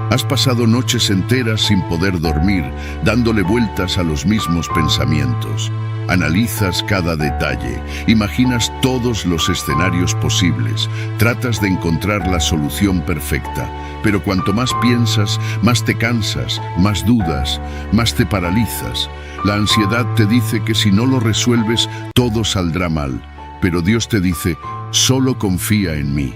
Has pasado noches enteras sin poder dormir, dándole vueltas a los mismos pensamientos. Analizas cada detalle, imaginas todos los escenarios posibles, tratas de encontrar la solución perfecta, pero cuanto más piensas, más te cansas, más dudas, más te paralizas. La ansiedad te dice que si no lo resuelves, todo saldrá mal, pero Dios te dice, solo confía en mí.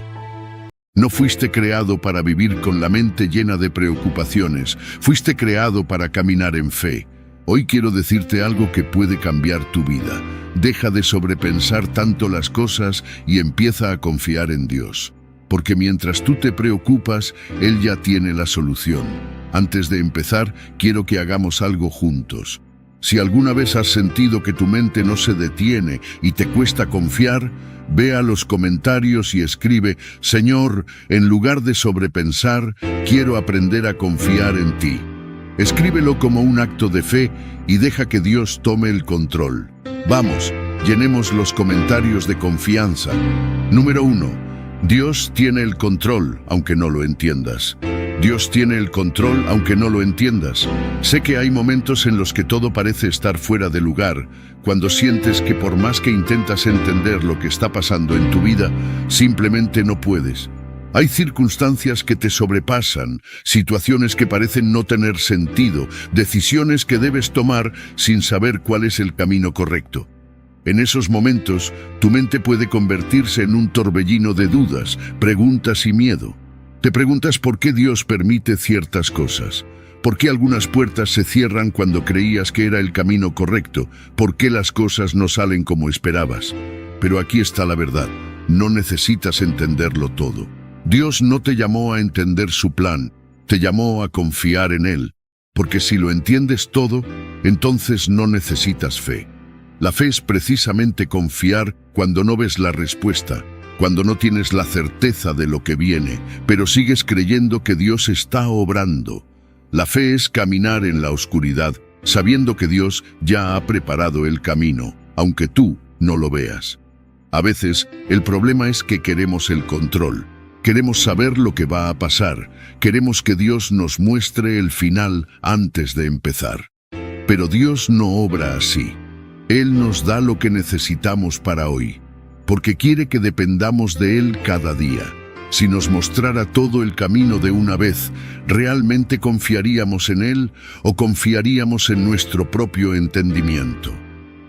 No fuiste creado para vivir con la mente llena de preocupaciones, fuiste creado para caminar en fe. Hoy quiero decirte algo que puede cambiar tu vida. Deja de sobrepensar tanto las cosas y empieza a confiar en Dios. Porque mientras tú te preocupas, Él ya tiene la solución. Antes de empezar, quiero que hagamos algo juntos. Si alguna vez has sentido que tu mente no se detiene y te cuesta confiar, ve a los comentarios y escribe, Señor, en lugar de sobrepensar, quiero aprender a confiar en ti. Escríbelo como un acto de fe y deja que Dios tome el control. Vamos, llenemos los comentarios de confianza. Número 1. Dios tiene el control, aunque no lo entiendas. Dios tiene el control, aunque no lo entiendas. Sé que hay momentos en los que todo parece estar fuera de lugar, cuando sientes que por más que intentas entender lo que está pasando en tu vida, simplemente no puedes. Hay circunstancias que te sobrepasan, situaciones que parecen no tener sentido, decisiones que debes tomar sin saber cuál es el camino correcto. En esos momentos, tu mente puede convertirse en un torbellino de dudas, preguntas y miedo. Te preguntas por qué Dios permite ciertas cosas. ¿Por qué algunas puertas se cierran cuando creías que era el camino correcto? ¿Por qué las cosas no salen como esperabas? Pero aquí está la verdad. No necesitas entenderlo todo. Dios no te llamó a entender su plan, te llamó a confiar en Él. Porque si lo entiendes todo, entonces no necesitas fe. La fe es precisamente confiar cuando no ves la respuesta, cuando no tienes la certeza de lo que viene, pero sigues creyendo que Dios está obrando. La fe es caminar en la oscuridad, sabiendo que Dios ya ha preparado el camino, aunque tú no lo veas. A veces, el problema es que queremos el control. Queremos saber lo que va a pasar. Queremos que Dios nos muestre el final antes de empezar. Pero Dios no obra así. Él nos da lo que necesitamos para hoy, porque quiere que dependamos de Él cada día. Si nos mostrara todo el camino de una vez, ¿realmente confiaríamos en Él o confiaríamos en nuestro propio entendimiento?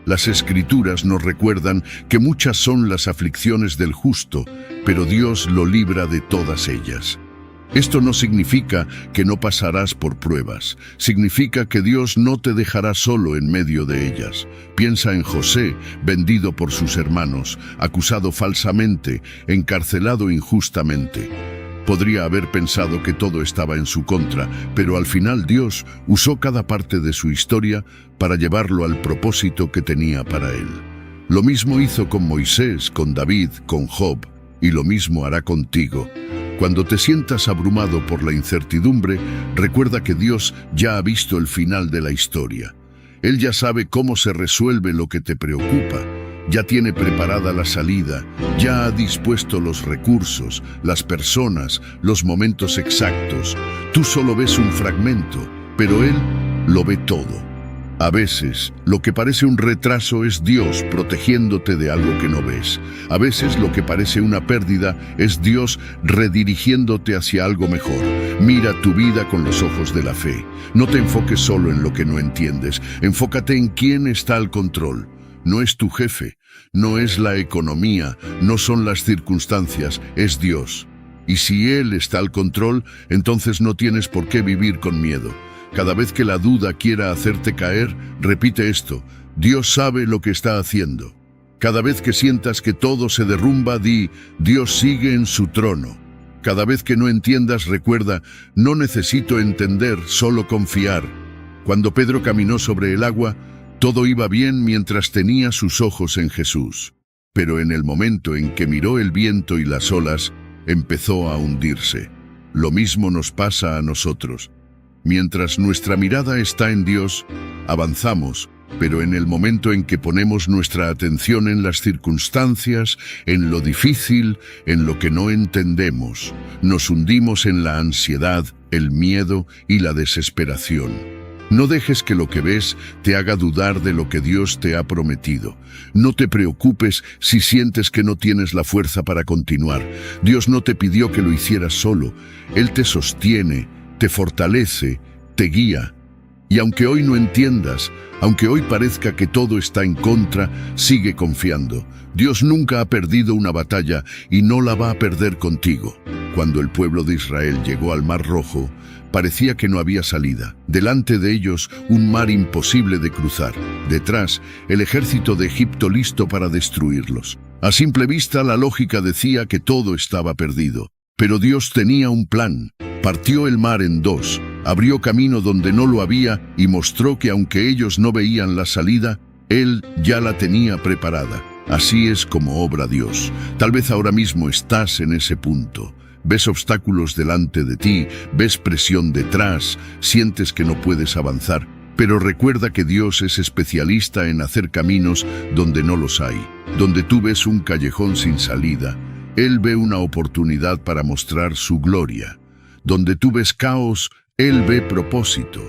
Las Escrituras nos recuerdan que muchas son las aflicciones del justo, pero Dios lo libra de todas ellas. Esto no significa que no pasarás por pruebas, significa que Dios no te dejará solo en medio de ellas. Piensa en José, vendido por sus hermanos, acusado falsamente, encarcelado injustamente. Podría haber pensado que todo estaba en su contra, pero al final Dios usó cada parte de su historia para llevarlo al propósito que tenía para él. Lo mismo hizo con Moisés, con David, con Job, y lo mismo hará contigo. Cuando te sientas abrumado por la incertidumbre, recuerda que Dios ya ha visto el final de la historia. Él ya sabe cómo se resuelve lo que te preocupa. Ya tiene preparada la salida, ya ha dispuesto los recursos, las personas, los momentos exactos. Tú solo ves un fragmento, pero Él lo ve todo. A veces, lo que parece un retraso es Dios protegiéndote de algo que no ves. A veces, lo que parece una pérdida es Dios redirigiéndote hacia algo mejor. Mira tu vida con los ojos de la fe. No te enfoques solo en lo que no entiendes. Enfócate en quién está al control. No es tu jefe, no es la economía, no son las circunstancias, es Dios. Y si Él está al control, entonces no tienes por qué vivir con miedo. Cada vez que la duda quiera hacerte caer, repite esto: Dios sabe lo que está haciendo. Cada vez que sientas que todo se derrumba, di: Dios sigue en su trono. Cada vez que no entiendas, recuerda: no necesito entender, solo confiar. Cuando Pedro caminó sobre el agua, todo iba bien mientras tenía sus ojos en Jesús. Pero en el momento en que miró el viento y las olas, empezó a hundirse. Lo mismo nos pasa a nosotros. Mientras nuestra mirada está en Dios, avanzamos, Pero en el momento en que ponemos nuestra atención en las circunstancias, en lo difícil, en lo que no entendemos, nos hundimos en la ansiedad, el miedo y la desesperación. No dejes que lo que ves te haga dudar de lo que Dios te ha prometido. No te preocupes si sientes que no tienes la fuerza para continuar. Dios no te pidió que lo hicieras solo. Él te sostiene, te fortalece, te guía. Y aunque hoy no entiendas, aunque hoy parezca que todo está en contra, sigue confiando. Dios nunca ha perdido una batalla y no la va a perder contigo. Cuando el pueblo de Israel llegó al Mar Rojo, parecía que no había salida. Delante de ellos, un mar imposible de cruzar. Detrás, el ejército de Egipto listo para destruirlos. A simple vista, la lógica decía que todo estaba perdido. Pero Dios tenía un plan. Partió el mar en dos, abrió camino donde no lo había y mostró que aunque ellos no veían la salida, Él ya la tenía preparada. Así es como obra Dios. Tal vez ahora mismo estás en ese punto. Ves obstáculos delante de ti, ves presión detrás, sientes que no puedes avanzar, pero recuerda que Dios es especialista en hacer caminos donde no los hay. Donde tú ves un callejón sin salida, Él ve una oportunidad para mostrar su gloria. Donde tú ves caos, Él ve propósito.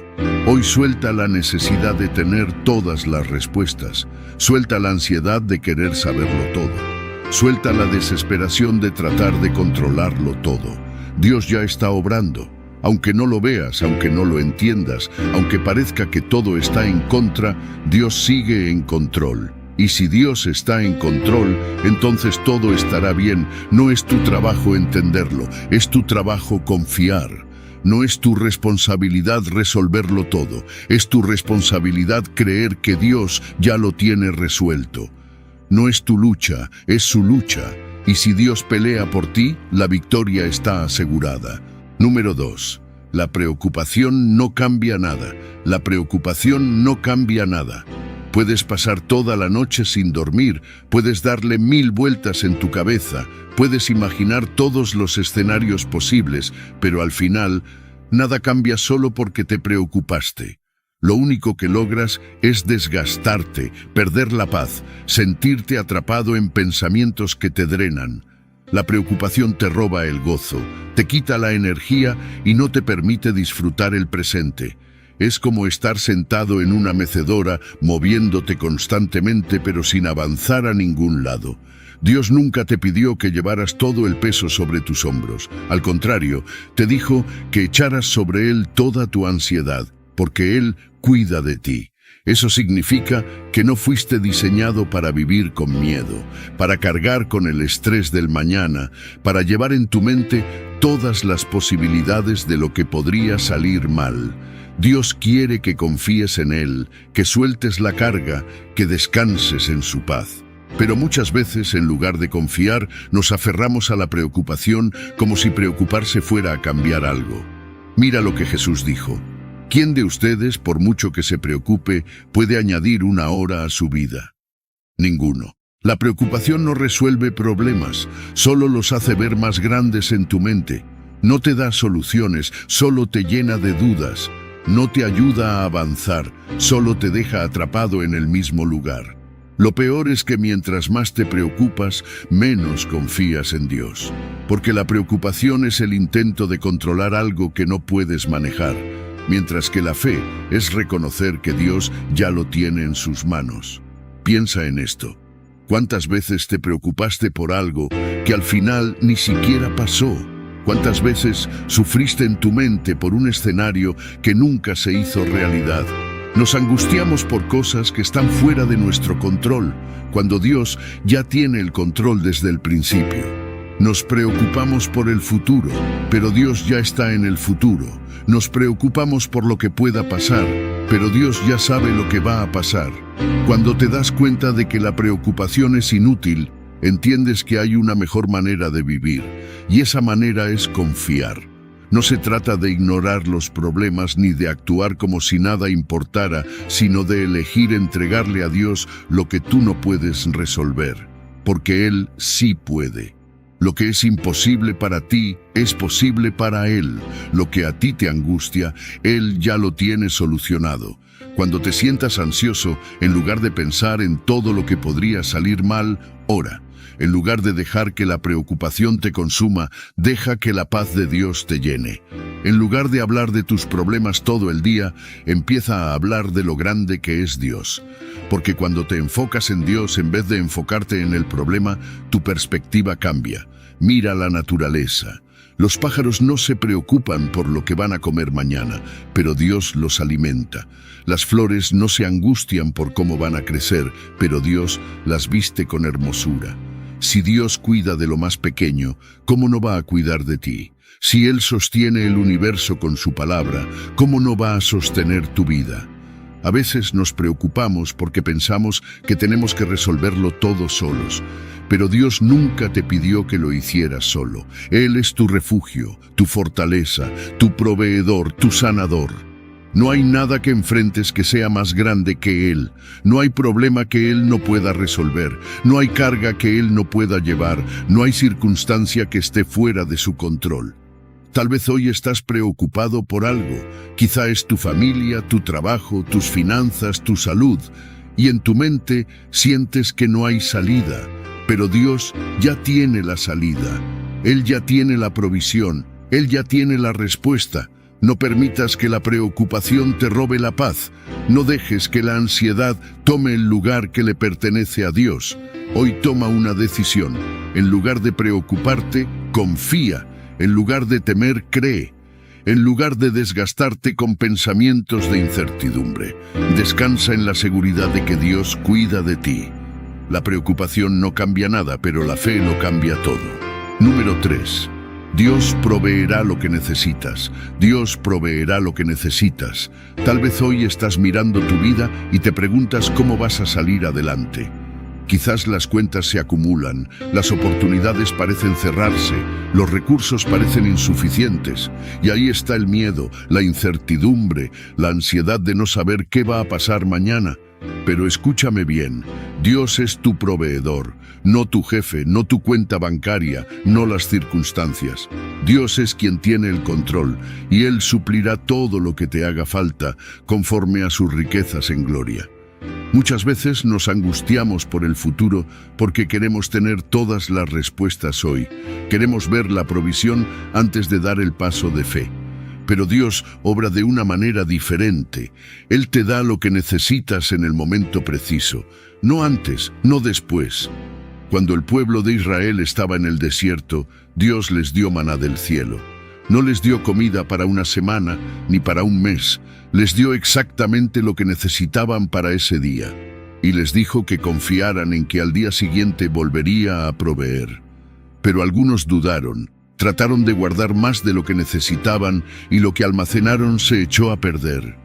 Hoy suelta la necesidad de tener todas las respuestas. Suelta la ansiedad de querer saberlo todo. Suelta la desesperación de tratar de controlarlo todo. Dios ya está obrando. Aunque no lo veas, aunque no lo entiendas, aunque parezca que todo está en contra, Dios sigue en control. Y si Dios está en control, entonces todo estará bien. No es tu trabajo entenderlo, es tu trabajo confiar. No es tu responsabilidad resolverlo todo, es tu responsabilidad creer que Dios ya lo tiene resuelto. No es tu lucha, es su lucha. Y si Dios pelea por ti, la victoria está asegurada. Número 2. La preocupación no cambia nada. La preocupación no cambia nada. Puedes pasar toda la noche sin dormir, puedes darle 1000 vueltas en tu cabeza, puedes imaginar todos los escenarios posibles, pero al final, nada cambia solo porque te preocupaste. Lo único que logras es desgastarte, perder la paz, sentirte atrapado en pensamientos que te drenan. La preocupación te roba el gozo, te quita la energía y no te permite disfrutar el presente. Es como estar sentado en una mecedora, moviéndote constantemente pero sin avanzar a ningún lado. Dios nunca te pidió que llevaras todo el peso sobre tus hombros. Al contrario, te dijo que echaras sobre Él toda tu ansiedad, porque Él cuida de ti. Eso significa que no fuiste diseñado para vivir con miedo, para cargar con el estrés del mañana, para llevar en tu mente todas las posibilidades de lo que podría salir mal. Dios quiere que confíes en Él, que sueltes la carga, que descanses en su paz. Pero muchas veces, en lugar de confiar, nos aferramos a la preocupación como si preocuparse fuera a cambiar algo. Mira lo que Jesús dijo. ¿Quién de ustedes, por mucho que se preocupe, puede añadir una hora a su vida? Ninguno. La preocupación no resuelve problemas, solo los hace ver más grandes en tu mente. No te da soluciones, solo te llena de dudas. No te ayuda a avanzar, solo te deja atrapado en el mismo lugar. Lo peor es que mientras más te preocupas, menos confías en Dios. Porque la preocupación es el intento de controlar algo que no puedes manejar, mientras que la fe es reconocer que Dios ya lo tiene en sus manos. Piensa en esto. ¿Cuántas veces te preocupaste por algo que al final ni siquiera pasó? ¿Cuántas veces sufriste en tu mente por un escenario que nunca se hizo realidad? Nos angustiamos por cosas que están fuera de nuestro control, cuando Dios ya tiene el control desde el principio. Nos preocupamos por el futuro, pero Dios ya está en el futuro. Nos preocupamos por lo que pueda pasar, pero Dios ya sabe lo que va a pasar. Cuando te das cuenta de que la preocupación es inútil, entiendes que hay una mejor manera de vivir, y esa manera es confiar. No se trata de ignorar los problemas ni de actuar como si nada importara, sino de elegir entregarle a Dios lo que tú no puedes resolver, porque Él sí puede. Lo que es imposible para ti es posible para Él. Lo que a ti te angustia, Él ya lo tiene solucionado. Cuando te sientas ansioso, en lugar de pensar en todo lo que podría salir mal, ora. En lugar de dejar que la preocupación te consuma, deja que la paz de Dios te llene. En lugar de hablar de tus problemas todo el día, empieza a hablar de lo grande que es Dios. Porque cuando te enfocas en Dios en vez de enfocarte en el problema, tu perspectiva cambia. Mira la naturaleza. Los pájaros no se preocupan por lo que van a comer mañana, pero Dios los alimenta. Las flores no se angustian por cómo van a crecer, pero Dios las viste con hermosura. Si Dios cuida de lo más pequeño, ¿cómo no va a cuidar de ti? Si Él sostiene el universo con su palabra, ¿cómo no va a sostener tu vida? A veces nos preocupamos porque pensamos que tenemos que resolverlo todo solos. Pero Dios nunca te pidió que lo hicieras solo. Él es tu refugio, tu fortaleza, tu proveedor, tu sanador. No hay nada que enfrentes que sea más grande que Él. No hay problema que Él no pueda resolver. No hay carga que Él no pueda llevar. No hay circunstancia que esté fuera de su control. Tal vez hoy estás preocupado por algo. Quizá es tu familia, tu trabajo, tus finanzas, tu salud. Y en tu mente sientes que no hay salida. Pero Dios ya tiene la salida. Él ya tiene la provisión. Él ya tiene la respuesta. No permitas que la preocupación te robe la paz. No dejes que la ansiedad tome el lugar que le pertenece a Dios. Hoy toma una decisión. En lugar de preocuparte, confía. En lugar de temer, cree. En lugar de desgastarte con pensamientos de incertidumbre, descansa en la seguridad de que Dios cuida de ti. La preocupación no cambia nada, pero la fe lo cambia todo. Número 3. Dios proveerá lo que necesitas. Dios proveerá lo que necesitas. Tal vez hoy estás mirando tu vida y te preguntas cómo vas a salir adelante. Quizás las cuentas se acumulan, las oportunidades parecen cerrarse, los recursos parecen insuficientes. Y ahí está el miedo, la incertidumbre, la ansiedad de no saber qué va a pasar mañana. Pero escúchame bien, Dios es tu proveedor, no tu jefe, no tu cuenta bancaria, no las circunstancias. Dios es quien tiene el control y Él suplirá todo lo que te haga falta conforme a sus riquezas en gloria. Muchas veces nos angustiamos por el futuro porque queremos tener todas las respuestas hoy. Queremos ver la provisión antes de dar el paso de fe. Pero Dios obra de una manera diferente. Él te da lo que necesitas en el momento preciso, no antes, no después. Cuando el pueblo de Israel estaba en el desierto, Dios les dio maná del cielo. No les dio comida para una semana ni para un mes. Les dio exactamente lo que necesitaban para ese día. Y les dijo que confiaran en que al día siguiente volvería a proveer. Pero algunos dudaron. Trataron de guardar más de lo que necesitaban y lo que almacenaron se echó a perder.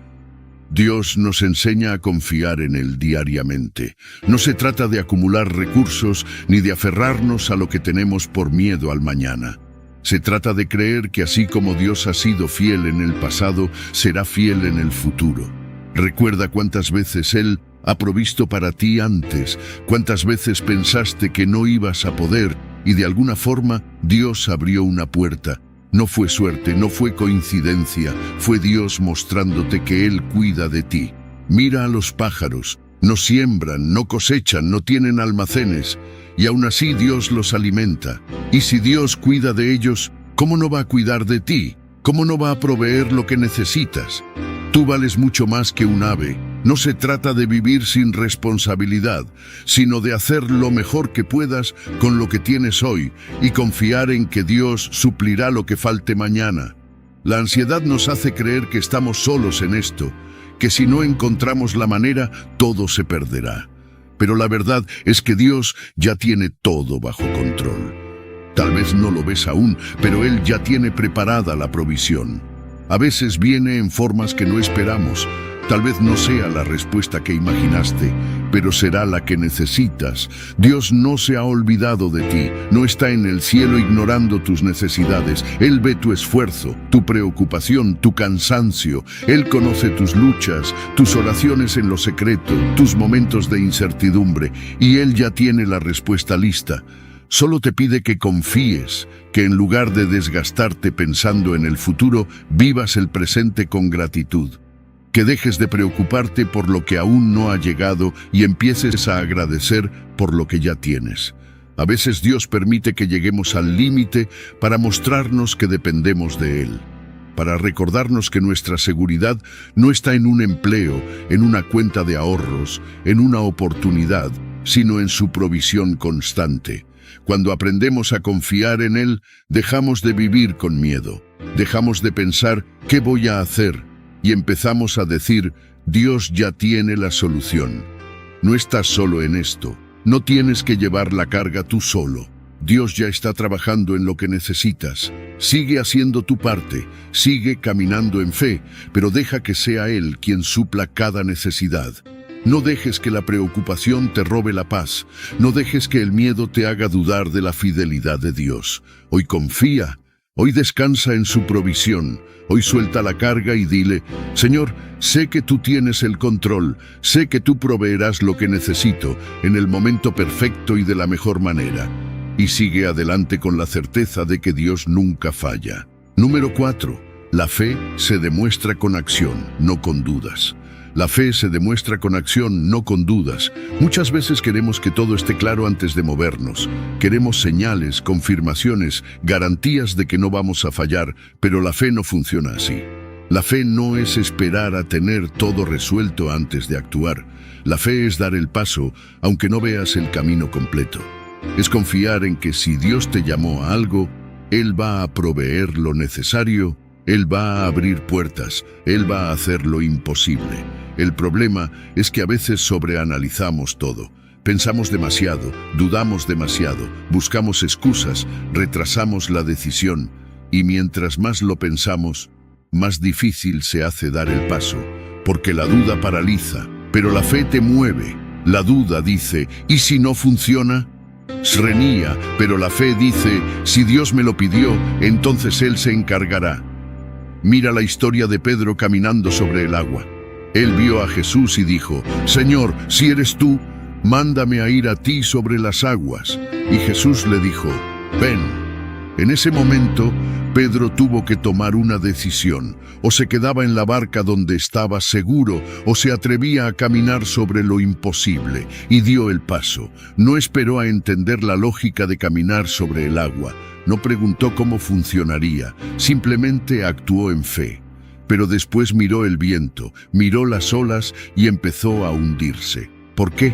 Dios nos enseña a confiar en Él diariamente. No se trata de acumular recursos ni de aferrarnos a lo que tenemos por miedo al mañana. Se trata de creer que así como Dios ha sido fiel en el pasado, será fiel en el futuro. Recuerda cuántas veces Él ha provisto para ti antes, cuántas veces pensaste que no ibas a poder y de alguna forma Dios abrió una puerta. No fue suerte, no fue coincidencia, fue Dios mostrándote que Él cuida de ti. Mira a los pájaros, no siembran, no cosechan, no tienen almacenes, y aún así Dios los alimenta. Y si Dios cuida de ellos, ¿cómo no va a cuidar de ti? ¿Cómo no va a proveer lo que necesitas? Tú vales mucho más que un ave. No se trata de vivir sin responsabilidad, sino de hacer lo mejor que puedas con lo que tienes hoy y confiar en que Dios suplirá lo que falte mañana. La ansiedad nos hace creer que estamos solos en esto, que si no encontramos la manera, todo se perderá. Pero la verdad es que Dios ya tiene todo bajo control. Tal vez no lo ves aún, pero Él ya tiene preparada la provisión. A veces viene en formas que no esperamos. Tal vez no sea la respuesta que imaginaste, pero será la que necesitas. Dios no se ha olvidado de ti, no está en el cielo ignorando tus necesidades. Él ve tu esfuerzo, tu preocupación, tu cansancio. Él conoce tus luchas, tus oraciones en lo secreto, tus momentos de incertidumbre, y Él ya tiene la respuesta lista. Solo te pide que confíes, que en lugar de desgastarte pensando en el futuro, vivas el presente con gratitud. que dejes de preocuparte por lo que aún no ha llegado y empieces a agradecer por lo que ya tienes. A veces Dios permite que lleguemos al límite para mostrarnos que dependemos de Él, para recordarnos que nuestra seguridad no está en un empleo, en una cuenta de ahorros, en una oportunidad, sino en su provisión constante. Cuando aprendemos a confiar en Él, dejamos de vivir con miedo, dejamos de pensar ¿qué voy a hacer? Y empezamos a decir, Dios ya tiene la solución. No estás solo en esto, no tienes que llevar la carga tú solo. Dios ya está trabajando en lo que necesitas. Sigue haciendo tu parte, sigue caminando en fe, pero deja que sea Él quien supla cada necesidad. No dejes que la preocupación te robe la paz. No dejes que el miedo te haga dudar de la fidelidad de Dios. Hoy confía, hoy descansa en su provisión. Hoy suelta la carga y dile, Señor, sé que tú tienes el control, sé que tú proveerás lo que necesito en el momento perfecto y de la mejor manera. Y sigue adelante con la certeza de que Dios nunca falla. Número 4. La fe se demuestra con acción, no con dudas. La fe se demuestra con acción, no con dudas. Muchas veces queremos que todo esté claro antes de movernos. Queremos señales, confirmaciones, garantías de que no vamos a fallar, pero la fe no funciona así. La fe no es esperar a tener todo resuelto antes de actuar. La fe es dar el paso, aunque no veas el camino completo. Es confiar en que si Dios te llamó a algo, Él va a proveer lo necesario, Él va a abrir puertas, Él va a hacer lo imposible. El problema es que a veces sobreanalizamos todo. Pensamos demasiado, dudamos demasiado, buscamos excusas, retrasamos la decisión. Y mientras más lo pensamos, más difícil se hace dar el paso. Porque la duda paraliza, pero la fe te mueve. La duda dice, ¿y si no funciona? Srenía, pero la fe dice, si Dios me lo pidió, entonces Él se encargará. Mira la historia de Pedro caminando sobre el agua. Él vio a Jesús y dijo, Señor, si eres tú, mándame a ir a ti sobre las aguas. Y Jesús le dijo, ven. En ese momento, Pedro tuvo que tomar una decisión. O se quedaba en la barca donde estaba seguro, o se atrevía a caminar sobre lo imposible, y dio el paso. No esperó a entender la lógica de caminar sobre el agua. No preguntó cómo funcionaría, simplemente actuó en fe. Pero después miró el viento, miró las olas y empezó a hundirse. ¿Por qué?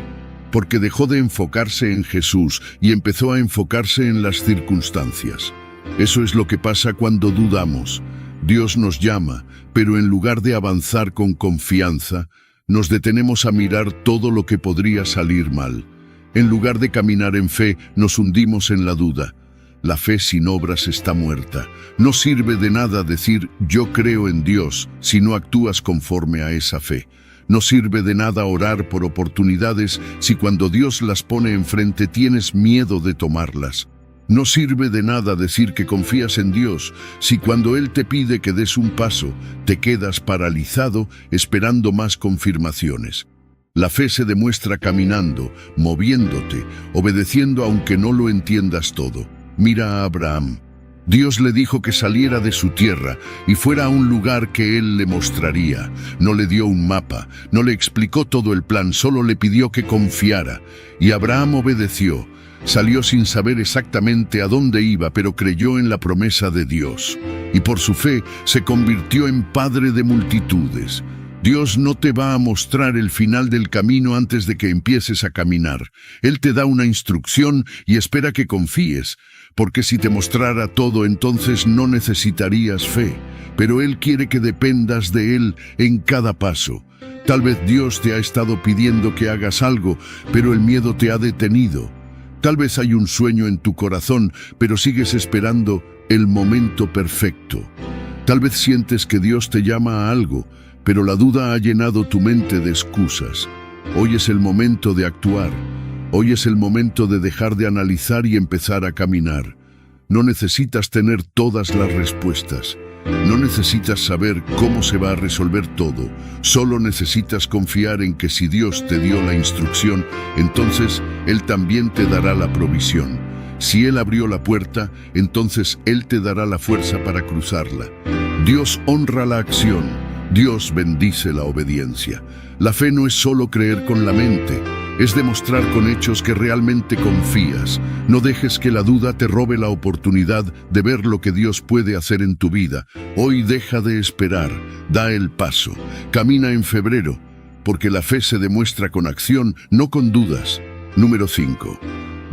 Porque dejó de enfocarse en Jesús y empezó a enfocarse en las circunstancias. Eso es lo que pasa cuando dudamos. Dios nos llama, pero en lugar de avanzar con confianza, nos detenemos a mirar todo lo que podría salir mal. En lugar de caminar en fe, nos hundimos en la duda. La fe sin obras está muerta. No sirve de nada decir yo creo en Dios si no actúas conforme a esa fe. No sirve de nada orar por oportunidades si cuando Dios las pone enfrente tienes miedo de tomarlas. No sirve de nada decir que confías en Dios si cuando Él te pide que des un paso te quedas paralizado esperando más confirmaciones. La fe se demuestra caminando, moviéndote, obedeciendo aunque no lo entiendas todo. Mira a Abraham. Dios le dijo que saliera de su tierra y fuera a un lugar que Él le mostraría. No le dio un mapa, no le explicó todo el plan, solo le pidió que confiara. Y Abraham obedeció. Salió sin saber exactamente a dónde iba, pero creyó en la promesa de Dios. Y por su fe se convirtió en padre de multitudes. Dios no te va a mostrar el final del camino antes de que empieces a caminar. Él te da una instrucción y espera que confíes, porque si te mostrara todo entonces no necesitarías fe, pero Él quiere que dependas de Él en cada paso. Tal vez Dios te ha estado pidiendo que hagas algo, pero el miedo te ha detenido. Tal vez hay un sueño en tu corazón, pero sigues esperando el momento perfecto. Tal vez sientes que Dios te llama a algo, pero la duda ha llenado tu mente de excusas. Hoy es el momento de actuar. Hoy es el momento de dejar de analizar y empezar a caminar. No necesitas tener todas las respuestas. No necesitas saber cómo se va a resolver todo. Solo necesitas confiar en que si Dios te dio la instrucción, entonces Él también te dará la provisión. Si Él abrió la puerta, entonces Él te dará la fuerza para cruzarla. Dios honra la acción, Dios bendice la obediencia. La fe no es solo creer con la mente, es demostrar con hechos que realmente confías. No dejes que la duda te robe la oportunidad de ver lo que Dios puede hacer en tu vida. Hoy deja de esperar, da el paso, camina en febrero, porque la fe se demuestra con acción, no con dudas. Número 5.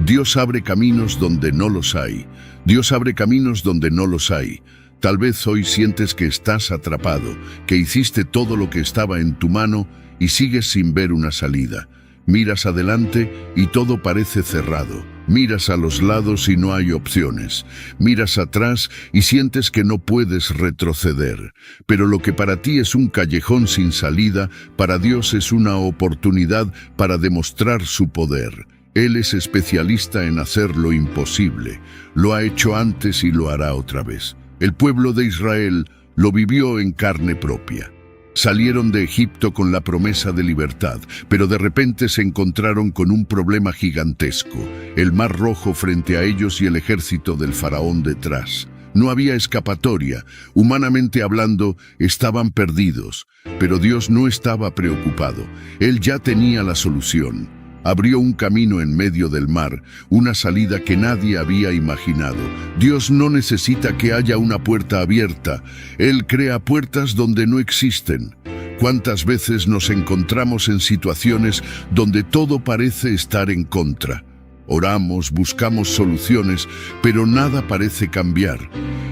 Dios abre caminos donde no los hay. Dios abre caminos donde no los hay. Tal vez hoy sientes que estás atrapado, que hiciste todo lo que estaba en tu mano y sigues sin ver una salida. Miras adelante y todo parece cerrado. Miras a los lados y no hay opciones. Miras atrás y sientes que no puedes retroceder. Pero lo que para ti es un callejón sin salida, para Dios es una oportunidad para demostrar su poder. Él es especialista en hacer lo imposible. Lo ha hecho antes y lo hará otra vez. El pueblo de Israel lo vivió en carne propia. Salieron de Egipto con la promesa de libertad, pero de repente se encontraron con un problema gigantesco, el Mar Rojo frente a ellos y el ejército del faraón detrás. No había escapatoria. Humanamente hablando, estaban perdidos, pero Dios no estaba preocupado. Él ya tenía la solución. Abrió un camino en medio del mar, una salida que nadie había imaginado. Dios no necesita que haya una puerta abierta. Él crea puertas donde no existen. ¿Cuántas veces nos encontramos en situaciones donde todo parece estar en contra? Oramos, buscamos soluciones, pero nada parece cambiar.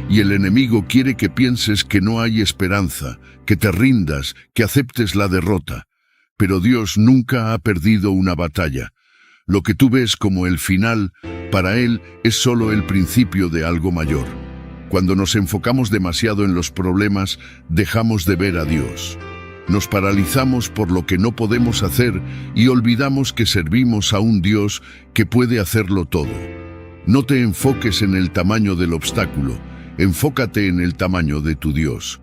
Y el enemigo quiere que pienses que no hay esperanza, que te rindas, que aceptes la derrota. Pero Dios nunca ha perdido una batalla. Lo que tú ves como el final, para Él es solo el principio de algo mayor. Cuando nos enfocamos demasiado en los problemas, dejamos de ver a Dios. Nos paralizamos por lo que no podemos hacer y olvidamos que servimos a un Dios que puede hacerlo todo. No te enfoques en el tamaño del obstáculo, enfócate en el tamaño de tu Dios.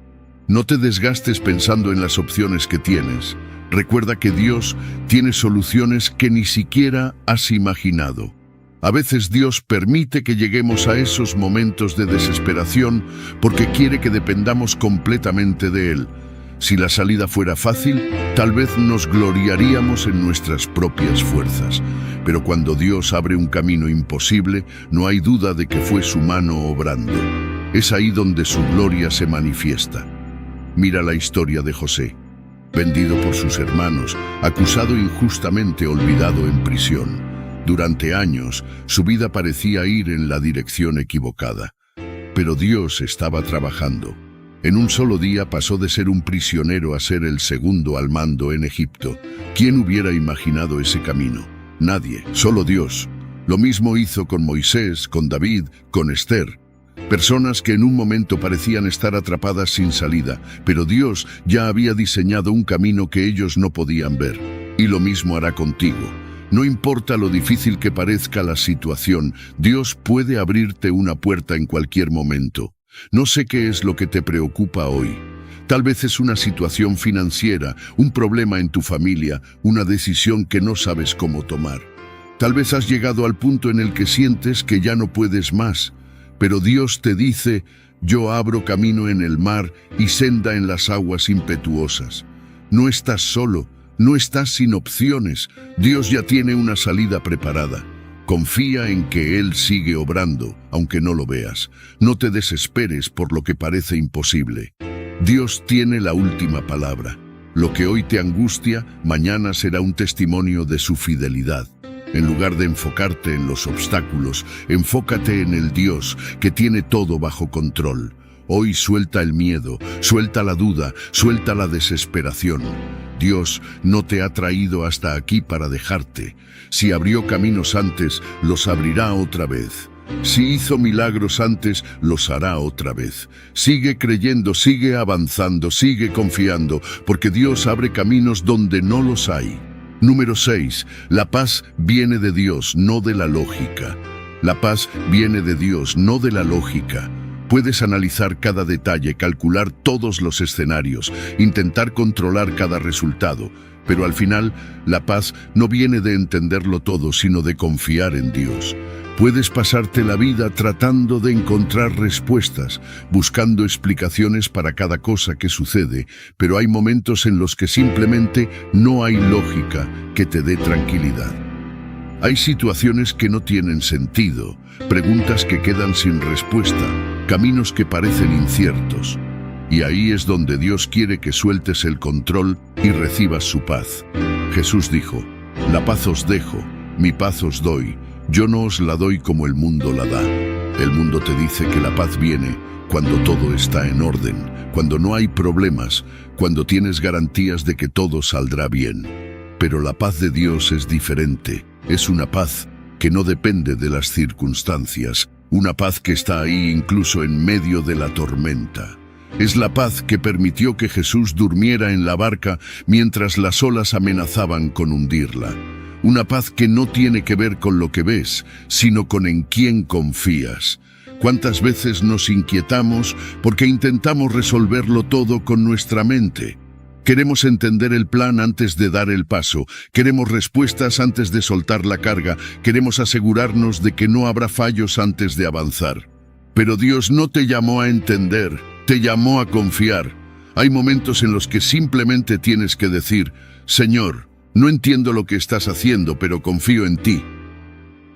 No te desgastes pensando en las opciones que tienes. Recuerda que Dios tiene soluciones que ni siquiera has imaginado. A veces Dios permite que lleguemos a esos momentos de desesperación porque quiere que dependamos completamente de Él. Si la salida fuera fácil, tal vez nos gloriaríamos en nuestras propias fuerzas. Pero cuando Dios abre un camino imposible, no hay duda de que fue su mano obrando. Es ahí donde su gloria se manifiesta. Mira la historia de José. Vendido por sus hermanos, acusado injustamente, olvidado en prisión. Durante años, su vida parecía ir en la dirección equivocada. Pero Dios estaba trabajando. En un solo día pasó de ser un prisionero a ser el segundo al mando en Egipto. ¿Quién hubiera imaginado ese camino? Nadie, solo Dios. Lo mismo hizo con Moisés, con David, con Esther. Personas que en un momento parecían estar atrapadas sin salida, pero Dios ya había diseñado un camino que ellos no podían ver. Y lo mismo hará contigo. No importa lo difícil que parezca la situación, Dios puede abrirte una puerta en cualquier momento. No sé qué es lo que te preocupa hoy. Tal vez es una situación financiera, un problema en tu familia, una decisión que no sabes cómo tomar. Tal vez has llegado al punto en el que sientes que ya no puedes más. Pero Dios te dice, yo abro camino en el mar y senda en las aguas impetuosas. No estás solo, no estás sin opciones. Dios ya tiene una salida preparada. Confía en que Él sigue obrando, aunque no lo veas. No te desesperes por lo que parece imposible. Dios tiene la última palabra. Lo que hoy te angustia, mañana será un testimonio de su fidelidad. En lugar de enfocarte en los obstáculos, enfócate en el Dios que tiene todo bajo control. Hoy suelta el miedo, suelta la duda, suelta la desesperación. Dios no te ha traído hasta aquí para dejarte. Si abrió caminos antes, los abrirá otra vez. Si hizo milagros antes, los hará otra vez. Sigue creyendo, sigue avanzando, sigue confiando, porque Dios abre caminos donde no los hay. Número 6. La paz viene de Dios, no de la lógica. La paz viene de Dios, no de la lógica. Puedes analizar cada detalle, calcular todos los escenarios, intentar controlar cada resultado, pero al final, la paz no viene de entenderlo todo, sino de confiar en Dios. Puedes pasarte la vida tratando de encontrar respuestas, buscando explicaciones para cada cosa que sucede, pero hay momentos en los que simplemente no hay lógica que te dé tranquilidad. Hay situaciones que no tienen sentido, preguntas que quedan sin respuesta, caminos que parecen inciertos. Y ahí es donde Dios quiere que sueltes el control y recibas su paz. Jesús dijo: «La paz os dejo, mi paz os doy, yo no os la doy como el mundo la da». El mundo te dice que la paz viene cuando todo está en orden, cuando no hay problemas, cuando tienes garantías de que todo saldrá bien. Pero la paz de Dios es diferente. Es una paz que no depende de las circunstancias, una paz que está ahí incluso en medio de la tormenta. Es la paz que permitió que Jesús durmiera en la barca mientras las olas amenazaban con hundirla. Una paz que no tiene que ver con lo que ves, sino con en quién confías. ¿Cuántas veces nos inquietamos porque intentamos resolverlo todo con nuestra mente? Queremos entender el plan antes de dar el paso, queremos respuestas antes de soltar la carga, queremos asegurarnos de que no habrá fallos antes de avanzar. Pero Dios no te llamó a entender, te llamó a confiar. Hay momentos en los que simplemente tienes que decir: «Señor, no entiendo lo que estás haciendo, pero confío en ti».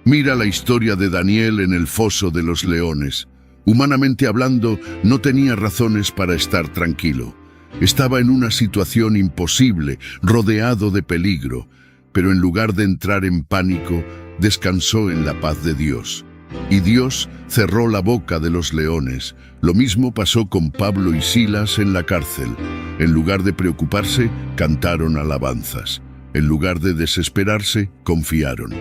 Mira la historia de Daniel en el foso de los leones. Humanamente hablando, no tenía razones para estar tranquilo. Estaba en una situación imposible, rodeado de peligro, pero en lugar de entrar en pánico, descansó en la paz de Dios. Y Dios cerró la boca de los leones. Lo mismo pasó con Pablo y Silas en la cárcel. En lugar de preocuparse, cantaron alabanzas. En lugar de desesperarse, confiaron.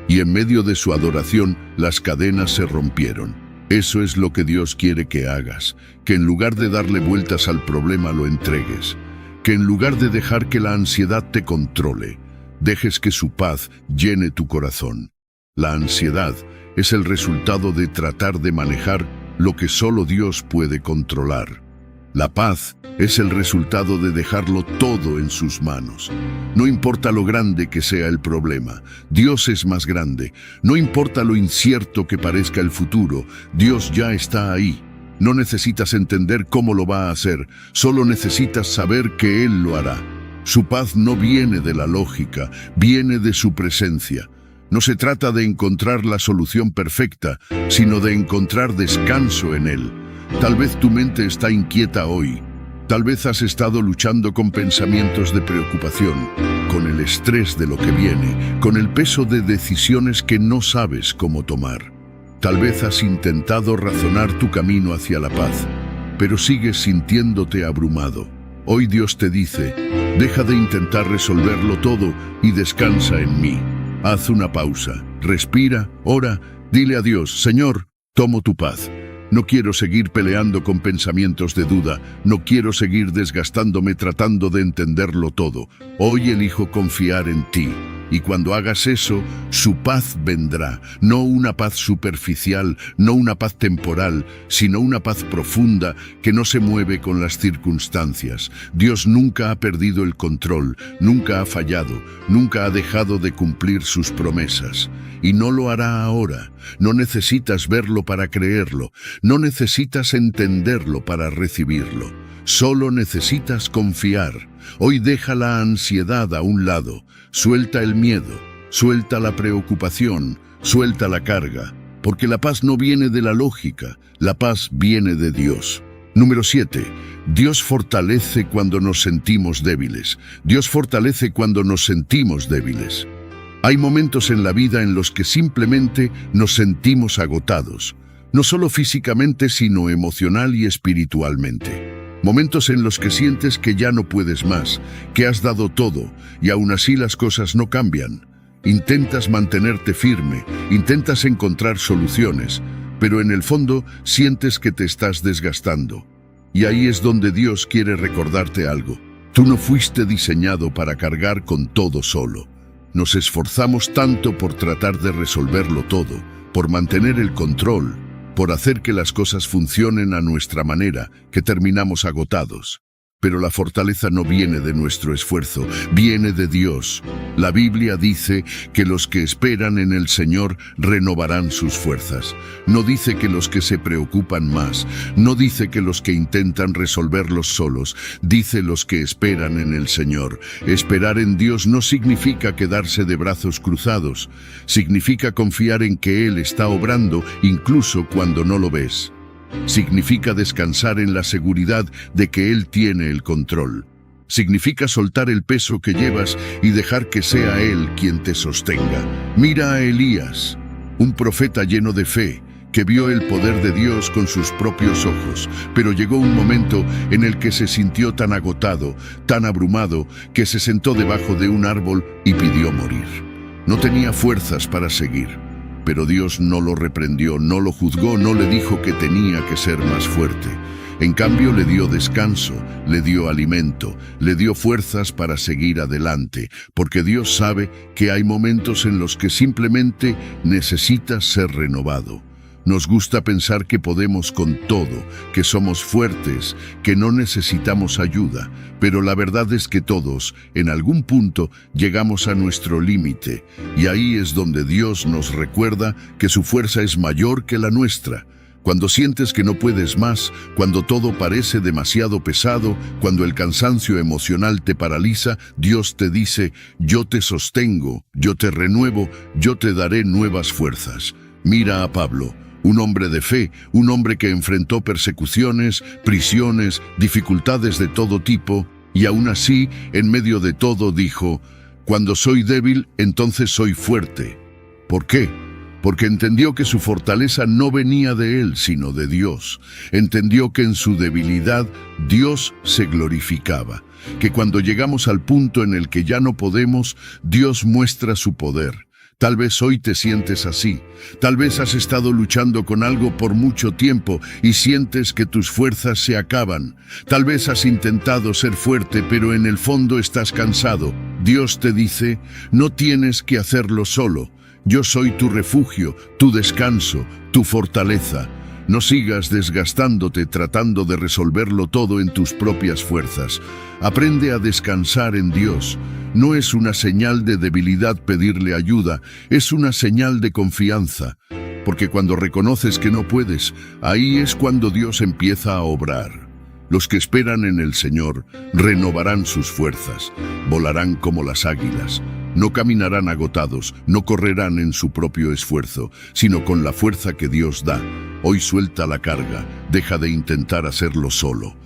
Y en medio de su adoración, las cadenas se rompieron. Eso es lo que Dios quiere que hagas, que en lugar de darle vueltas al problema lo entregues, que en lugar de dejar que la ansiedad te controle, dejes que su paz llene tu corazón. La ansiedad es el resultado de tratar de manejar lo que solo Dios puede controlar. La paz es el resultado de dejarlo todo en sus manos. No importa lo grande que sea el problema, Dios es más grande. No importa lo incierto que parezca el futuro, Dios ya está ahí. No necesitas entender cómo lo va a hacer, solo necesitas saber que Él lo hará. Su paz no viene de la lógica, viene de su presencia. No se trata de encontrar la solución perfecta, sino de encontrar descanso en Él. Tal vez tu mente está inquieta hoy. Tal vez has estado luchando con pensamientos de preocupación, con el estrés de lo que viene, con el peso de decisiones que no sabes cómo tomar. Tal vez has intentado razonar tu camino hacia la paz, pero sigues sintiéndote abrumado. Hoy Dios te dice: deja de intentar resolverlo todo y descansa en mí. Haz una pausa, respira, ora, dile a Dios: Señor, tomo tu paz. No quiero seguir peleando con pensamientos de duda, no quiero seguir desgastándome tratando de entenderlo todo. Hoy elijo confiar en ti. Y cuando hagas eso, su paz vendrá, no una paz superficial, no una paz temporal, sino una paz profunda que no se mueve con las circunstancias. Dios nunca ha perdido el control, nunca ha fallado, nunca ha dejado de cumplir sus promesas. Y no lo hará ahora. No necesitas verlo para creerlo, no necesitas entenderlo para recibirlo. Solo necesitas confiar. Hoy deja la ansiedad a un lado, suelta el miedo, suelta la preocupación, suelta la carga, porque la paz no viene de la lógica, la paz viene de Dios. Número 7. Dios fortalece cuando nos sentimos débiles. Dios fortalece cuando nos sentimos débiles. Hay momentos en la vida en los que simplemente nos sentimos agotados, no solo físicamente, sino emocional y espiritualmente. Momentos en los que sientes que ya no puedes más, que has dado todo, y aún así las cosas no cambian. Intentas mantenerte firme, intentas encontrar soluciones, pero en el fondo sientes que te estás desgastando. Y ahí es donde Dios quiere recordarte algo. Tú no fuiste diseñado para cargar con todo solo. Nos esforzamos tanto por tratar de resolverlo todo, por mantener el control, por hacer que las cosas funcionen a nuestra manera, que terminamos agotados. Pero la fortaleza no viene de nuestro esfuerzo, viene de Dios. La Biblia dice que los que esperan en el Señor renovarán sus fuerzas. No dice que los que se preocupan más, no dice que los que intentan resolverlos solos, dice los que esperan en el Señor. Esperar en Dios no significa quedarse de brazos cruzados, significa confiar en que Él está obrando incluso cuando no lo ves. Significa descansar en la seguridad de que Él tiene el control. Significa soltar el peso que llevas y dejar que sea Él quien te sostenga. Mira a Elías, un profeta lleno de fe, que vio el poder de Dios con sus propios ojos, pero llegó un momento en el que se sintió tan agotado, tan abrumado, que se sentó debajo de un árbol y pidió morir. No tenía fuerzas para seguir. Pero Dios no lo reprendió, no lo juzgó, no le dijo que tenía que ser más fuerte. En cambio, le dio descanso, le dio alimento, le dio fuerzas para seguir adelante, porque Dios sabe que hay momentos en los que simplemente necesitas ser renovado. Nos gusta pensar que podemos con todo, que somos fuertes, que no necesitamos ayuda, pero la verdad es que todos, en algún punto, llegamos a nuestro límite, y ahí es donde Dios nos recuerda que su fuerza es mayor que la nuestra. Cuando sientes que no puedes más, cuando todo parece demasiado pesado, cuando el cansancio emocional te paraliza, Dios te dice: yo te sostengo, yo te renuevo, yo te daré nuevas fuerzas. Mira a Pablo. Un hombre de fe, un hombre que enfrentó persecuciones, prisiones, dificultades de todo tipo, y aún así, en medio de todo, dijo: cuando soy débil, entonces soy fuerte. ¿Por qué? Porque entendió que su fortaleza no venía de él, sino de Dios. Entendió que en su debilidad Dios se glorificaba, que cuando llegamos al punto en el que ya no podemos, Dios muestra su poder. Tal vez hoy te sientes así. Tal vez has estado luchando con algo por mucho tiempo y sientes que tus fuerzas se acaban. Tal vez has intentado ser fuerte, pero en el fondo estás cansado. Dios te dice: no tienes que hacerlo solo. Yo soy tu refugio, tu descanso, tu fortaleza. No sigas desgastándote tratando de resolverlo todo en tus propias fuerzas. Aprende a descansar en Dios. No es una señal de debilidad pedirle ayuda, es una señal de confianza. Porque cuando reconoces que no puedes, ahí es cuando Dios empieza a obrar. Los que esperan en el Señor renovarán sus fuerzas, volarán como las águilas. No caminarán agotados, no correrán en su propio esfuerzo, sino con la fuerza que Dios da. Hoy suelta la carga, deja de intentar hacerlo solo.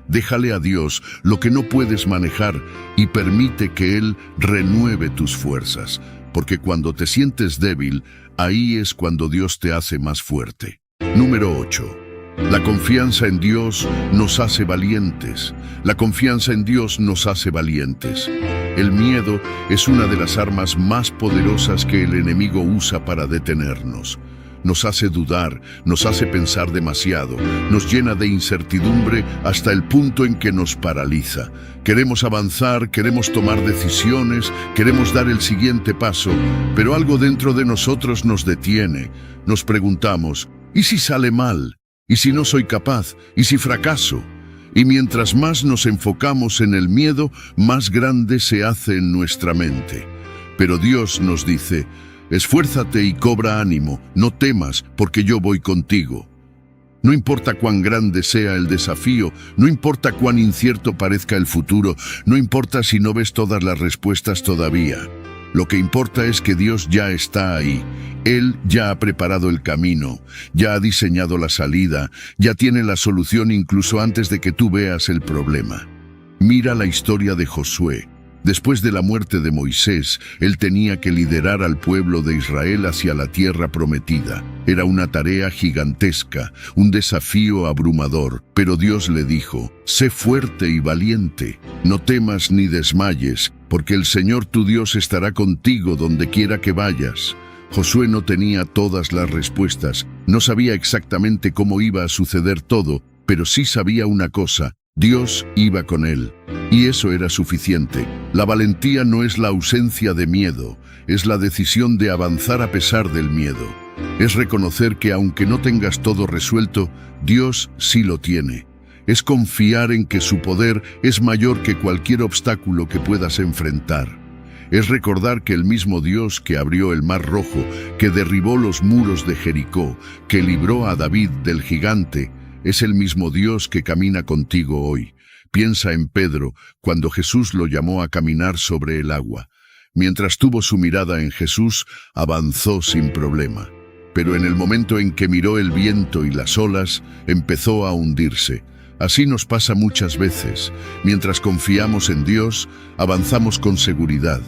Déjale a Dios lo que no puedes manejar y permite que Él renueve tus fuerzas, porque cuando te sientes débil, ahí es cuando Dios te hace más fuerte. Número 8. La confianza en Dios nos hace valientes. La confianza en Dios nos hace valientes. El miedo es una de las armas más poderosas que el enemigo usa para detenernos. Nos hace dudar, nos hace pensar demasiado, nos llena de incertidumbre hasta el punto en que nos paraliza. Queremos avanzar, queremos tomar decisiones, queremos dar el siguiente paso, pero algo dentro de nosotros nos detiene. Nos preguntamos: ¿y si sale mal? ¿Y si no soy capaz? ¿Y si fracaso? Y mientras más nos enfocamos en el miedo, más grande se hace en nuestra mente. Pero Dios nos dice: esfuérzate y cobra ánimo, no temas, porque yo voy contigo. No importa cuán grande sea el desafío, no importa cuán incierto parezca el futuro, no importa si no ves todas las respuestas todavía. Lo que importa es que Dios ya está ahí. Él ya ha preparado el camino, ya ha diseñado la salida, ya tiene la solución incluso antes de que tú veas el problema. Mira la historia de Josué. Después de la muerte de Moisés, él tenía que liderar al pueblo de Israel hacia la tierra prometida. Era una tarea gigantesca, un desafío abrumador, pero Dios le dijo: sé fuerte y valiente, no temas ni desmayes, porque el Señor tu Dios estará contigo donde quiera que vayas. Josué no tenía todas las respuestas, no sabía exactamente cómo iba a suceder todo, pero sí sabía una cosa: Dios iba con él. Y eso era suficiente. La valentía no es la ausencia de miedo, es la decisión de avanzar a pesar del miedo. Es reconocer que aunque no tengas todo resuelto, Dios sí lo tiene. Es confiar en que su poder es mayor que cualquier obstáculo que puedas enfrentar. Es recordar que el mismo Dios que abrió el Mar Rojo, que derribó los muros de Jericó, que libró a David del gigante, es el mismo Dios que camina contigo hoy. Piensa en Pedro, cuando Jesús lo llamó a caminar sobre el agua. Mientras tuvo su mirada en Jesús, avanzó sin problema. Pero en el momento en que miró el viento y las olas, empezó a hundirse. Así nos pasa muchas veces. Mientras confiamos en Dios, avanzamos con seguridad.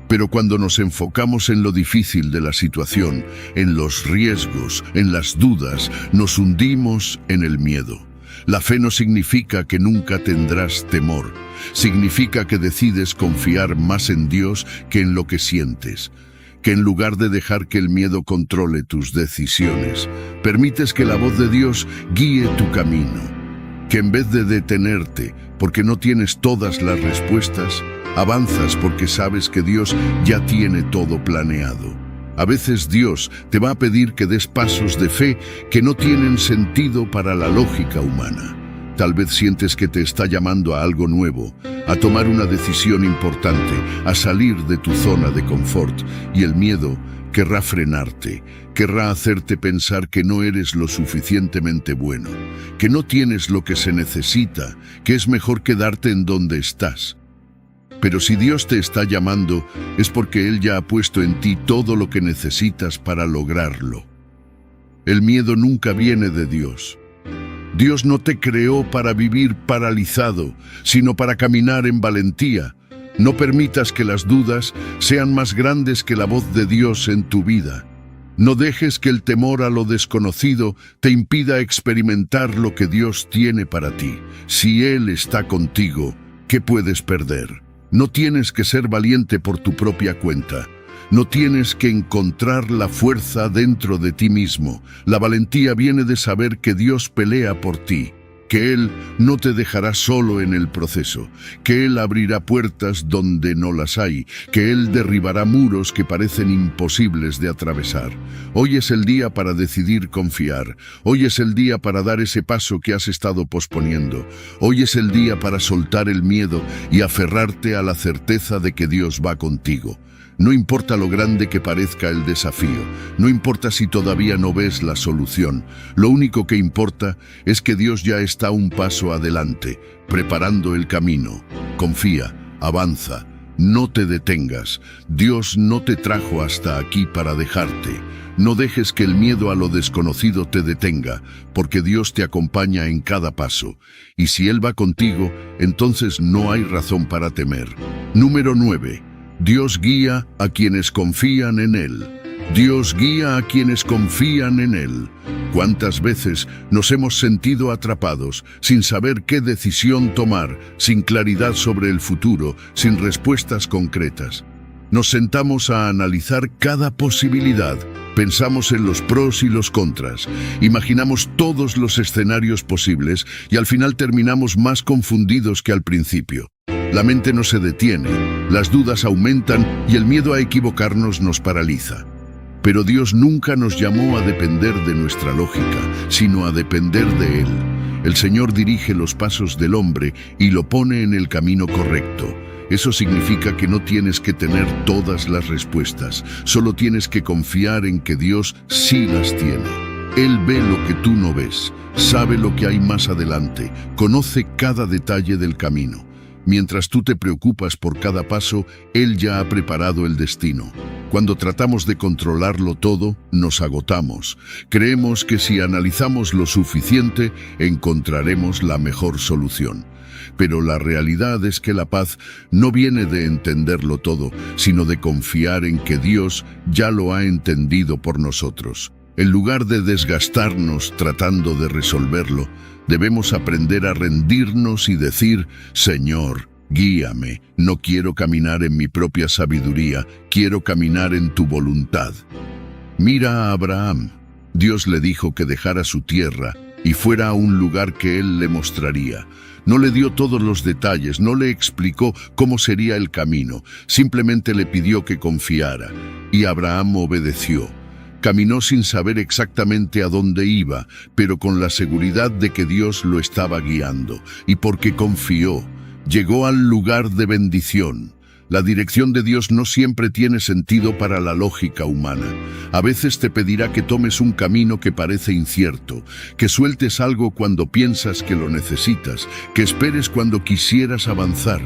Pero cuando nos enfocamos en lo difícil de la situación, en los riesgos, en las dudas, nos hundimos en el miedo. La fe no significa que nunca tendrás temor. Significa que decides confiar más en Dios que en lo que sientes. Que en lugar de dejar que el miedo controle tus decisiones, permites que la voz de Dios guíe tu camino. Que en vez de detenerte porque no tienes todas las respuestas, avanzas porque sabes que Dios ya tiene todo planeado. A veces Dios te va a pedir que des pasos de fe que no tienen sentido para la lógica humana. Tal vez sientes que te está llamando a algo nuevo, a tomar una decisión importante, a salir de tu zona de confort, y el miedo querrá frenarte, querrá hacerte pensar que no eres lo suficientemente bueno, que no tienes lo que se necesita, que es mejor quedarte en donde estás. Pero si Dios te está llamando, es porque Él ya ha puesto en ti todo lo que necesitas para lograrlo. El miedo nunca viene de Dios. Dios no te creó para vivir paralizado, sino para caminar en valentía. No permitas que las dudas sean más grandes que la voz de Dios en tu vida. No dejes que el temor a lo desconocido te impida experimentar lo que Dios tiene para ti. Si Él está contigo, ¿qué puedes perder? No tienes que ser valiente por tu propia cuenta. No tienes que encontrar la fuerza dentro de ti mismo. La valentía viene de saber que Dios pelea por ti, que Él no te dejará solo en el proceso, que Él abrirá puertas donde no las hay, que Él derribará muros que parecen imposibles de atravesar. Hoy es el día para decidir confiar. Hoy es el día para dar ese paso que has estado posponiendo. Hoy es el día para soltar el miedo y aferrarte a la certeza de que Dios va contigo. No importa lo grande que parezca el desafío, no importa si todavía no ves la solución, lo único que importa es que Dios ya está un paso adelante, preparando el camino. Confía, avanza, no te detengas. Dios no te trajo hasta aquí para dejarte. No dejes que el miedo a lo desconocido te detenga, porque Dios te acompaña en cada paso. Y si Él va contigo, entonces no hay razón para temer. Número 9. Dios guía a quienes confían en Él. Dios guía a quienes confían en Él. ¿Cuántas veces nos hemos sentido atrapados, sin saber qué decisión tomar, sin claridad sobre el futuro, sin respuestas concretas? Nos sentamos a analizar cada posibilidad, pensamos en los pros y los contras, imaginamos todos los escenarios posibles y al final terminamos más confundidos que al principio. La mente no se detiene, las dudas aumentan y el miedo a equivocarnos nos paraliza. Pero Dios nunca nos llamó a depender de nuestra lógica, sino a depender de Él. El Señor dirige los pasos del hombre y lo pone en el camino correcto. Eso significa que no tienes que tener todas las respuestas, solo tienes que confiar en que Dios sí las tiene. Él ve lo que tú no ves, sabe lo que hay más adelante, conoce cada detalle del camino. Mientras tú te preocupas por cada paso, Él ya ha preparado el destino. Cuando tratamos de controlarlo todo, nos agotamos. Creemos que si analizamos lo suficiente, encontraremos la mejor solución. Pero la realidad es que la paz no viene de entenderlo todo, sino de confiar en que Dios ya lo ha entendido por nosotros. En lugar de desgastarnos tratando de resolverlo, debemos aprender a rendirnos y decir: Señor, guíame, no quiero caminar en mi propia sabiduría, quiero caminar en tu voluntad. Mira a Abraham. Dios le dijo que dejara su tierra y fuera a un lugar que Él le mostraría. No le dio todos los detalles, no le explicó cómo sería el camino, simplemente le pidió que confiara, y Abraham obedeció. Caminó sin saber exactamente a dónde iba, pero con la seguridad de que Dios lo estaba guiando, y porque confió, llegó al lugar de bendición. La dirección de Dios no siempre tiene sentido para la lógica humana. A veces te pedirá que tomes un camino que parece incierto, que sueltes algo cuando piensas que lo necesitas, que esperes cuando quisieras avanzar.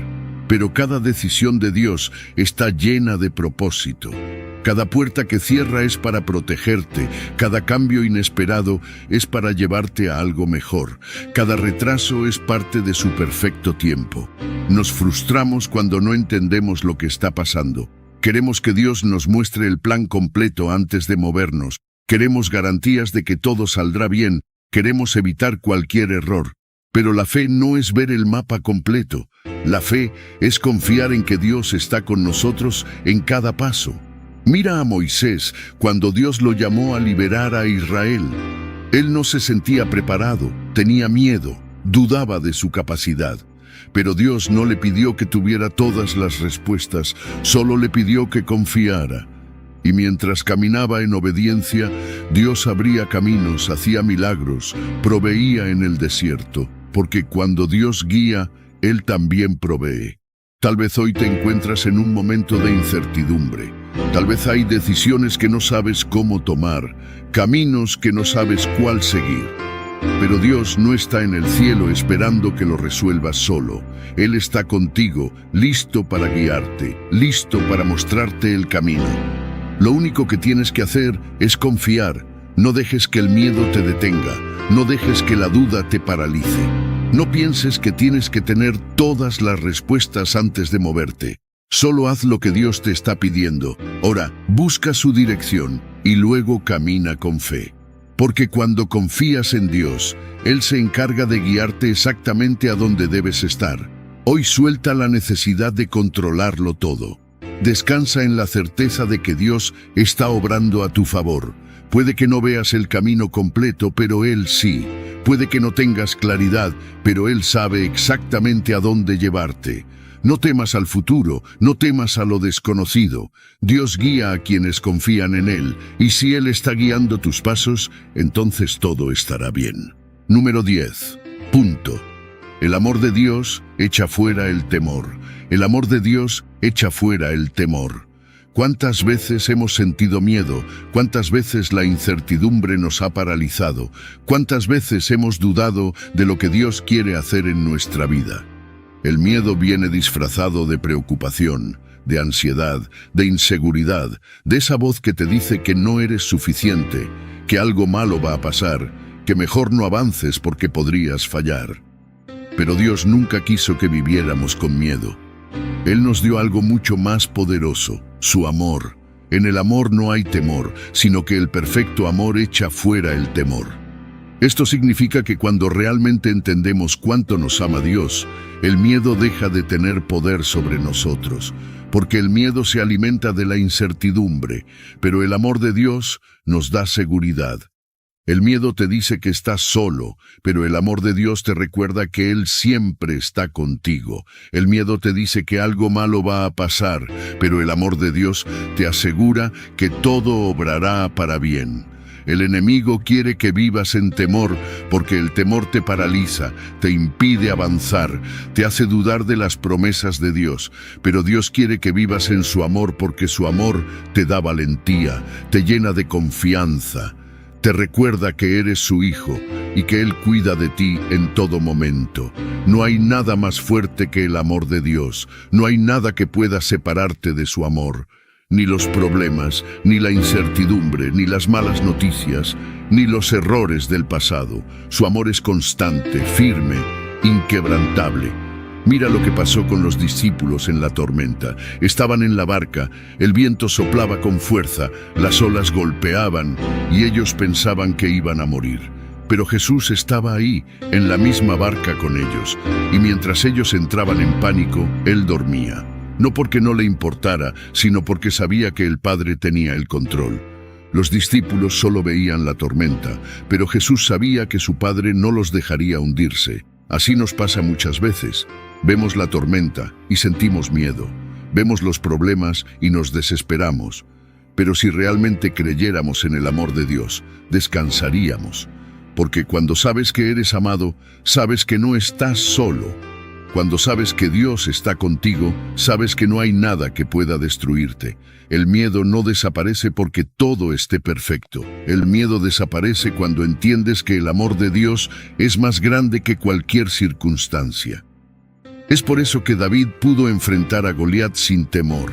Pero cada decisión de Dios está llena de propósito. Cada puerta que cierra es para protegerte, cada cambio inesperado es para llevarte a algo mejor, cada retraso es parte de su perfecto tiempo. Nos frustramos cuando no entendemos lo que está pasando. Queremos que Dios nos muestre el plan completo antes de movernos. Queremos garantías de que todo saldrá bien. Queremos evitar cualquier error. Pero la fe no es ver el mapa completo. La fe es confiar en que Dios está con nosotros en cada paso. Mira a Moisés cuando Dios lo llamó a liberar a Israel. Él no se sentía preparado, tenía miedo, dudaba de su capacidad. Pero Dios no le pidió que tuviera todas las respuestas, solo le pidió que confiara. Y mientras caminaba en obediencia, Dios abría caminos, hacía milagros, proveía en el desierto, porque cuando Dios guía, Él también provee. Tal vez hoy te encuentras en un momento de incertidumbre. Tal vez hay decisiones que no sabes cómo tomar, caminos que no sabes cuál seguir. Pero Dios no está en el cielo esperando que lo resuelvas solo. Él está contigo, listo para guiarte, listo para mostrarte el camino. Lo único que tienes que hacer es confiar. No dejes que el miedo te detenga, no dejes que la duda te paralice. No pienses que tienes que tener todas las respuestas antes de moverte. Solo haz lo que Dios te está pidiendo. Ora, busca su dirección y luego camina con fe. Porque cuando confías en Dios, Él se encarga de guiarte exactamente a donde debes estar. Hoy suelta la necesidad de controlarlo todo. Descansa en la certeza de que Dios está obrando a tu favor. Puede que no veas el camino completo, pero Él sí. Puede que no tengas claridad, pero Él sabe exactamente a dónde llevarte. No temas al futuro, no temas a lo desconocido. Dios guía a quienes confían en Él, y si Él está guiando tus pasos, entonces todo estará bien. Número 10. Punto. El amor de Dios echa fuera el temor. El amor de Dios echa fuera el temor. ¿Cuántas veces hemos sentido miedo? ¿Cuántas veces la incertidumbre nos ha paralizado? ¿Cuántas veces hemos dudado de lo que Dios quiere hacer en nuestra vida? El miedo viene disfrazado de preocupación, de ansiedad, de inseguridad, de esa voz que te dice que no eres suficiente, que algo malo va a pasar, que mejor no avances porque podrías fallar. Pero Dios nunca quiso que viviéramos con miedo. Él nos dio algo mucho más poderoso, su amor. En el amor no hay temor, sino que el perfecto amor echa fuera el temor. Esto significa que cuando realmente entendemos cuánto nos ama Dios, el miedo deja de tener poder sobre nosotros, porque el miedo se alimenta de la incertidumbre, pero el amor de Dios nos da seguridad. El miedo te dice que estás solo, pero el amor de Dios te recuerda que Él siempre está contigo. El miedo te dice que algo malo va a pasar, pero el amor de Dios te asegura que todo obrará para bien. El enemigo quiere que vivas en temor, porque el temor te paraliza, te impide avanzar, te hace dudar de las promesas de Dios. Pero Dios quiere que vivas en su amor, porque su amor te da valentía, te llena de confianza. Te recuerda que eres su hijo y que Él cuida de ti en todo momento. No hay nada más fuerte que el amor de Dios. No hay nada que pueda separarte de su amor. Ni los problemas, ni la incertidumbre, ni las malas noticias, ni los errores del pasado. Su amor es constante, firme, inquebrantable. Mira lo que pasó con los discípulos en la tormenta. Estaban en la barca, el viento soplaba con fuerza, las olas golpeaban y ellos pensaban que iban a morir. Pero Jesús estaba ahí, en la misma barca con ellos, y mientras ellos entraban en pánico, Él dormía. No porque no le importara, sino porque sabía que el Padre tenía el control. Los discípulos solo veían la tormenta, pero Jesús sabía que su Padre no los dejaría hundirse. Así nos pasa muchas veces. Vemos la tormenta y sentimos miedo. Vemos los problemas y nos desesperamos. Pero si realmente creyéramos en el amor de Dios, descansaríamos. Porque cuando sabes que eres amado, sabes que no estás solo. Cuando sabes que Dios está contigo, sabes que no hay nada que pueda destruirte. El miedo no desaparece porque todo esté perfecto. El miedo desaparece cuando entiendes que el amor de Dios es más grande que cualquier circunstancia. Es por eso que David pudo enfrentar a Goliat sin temor.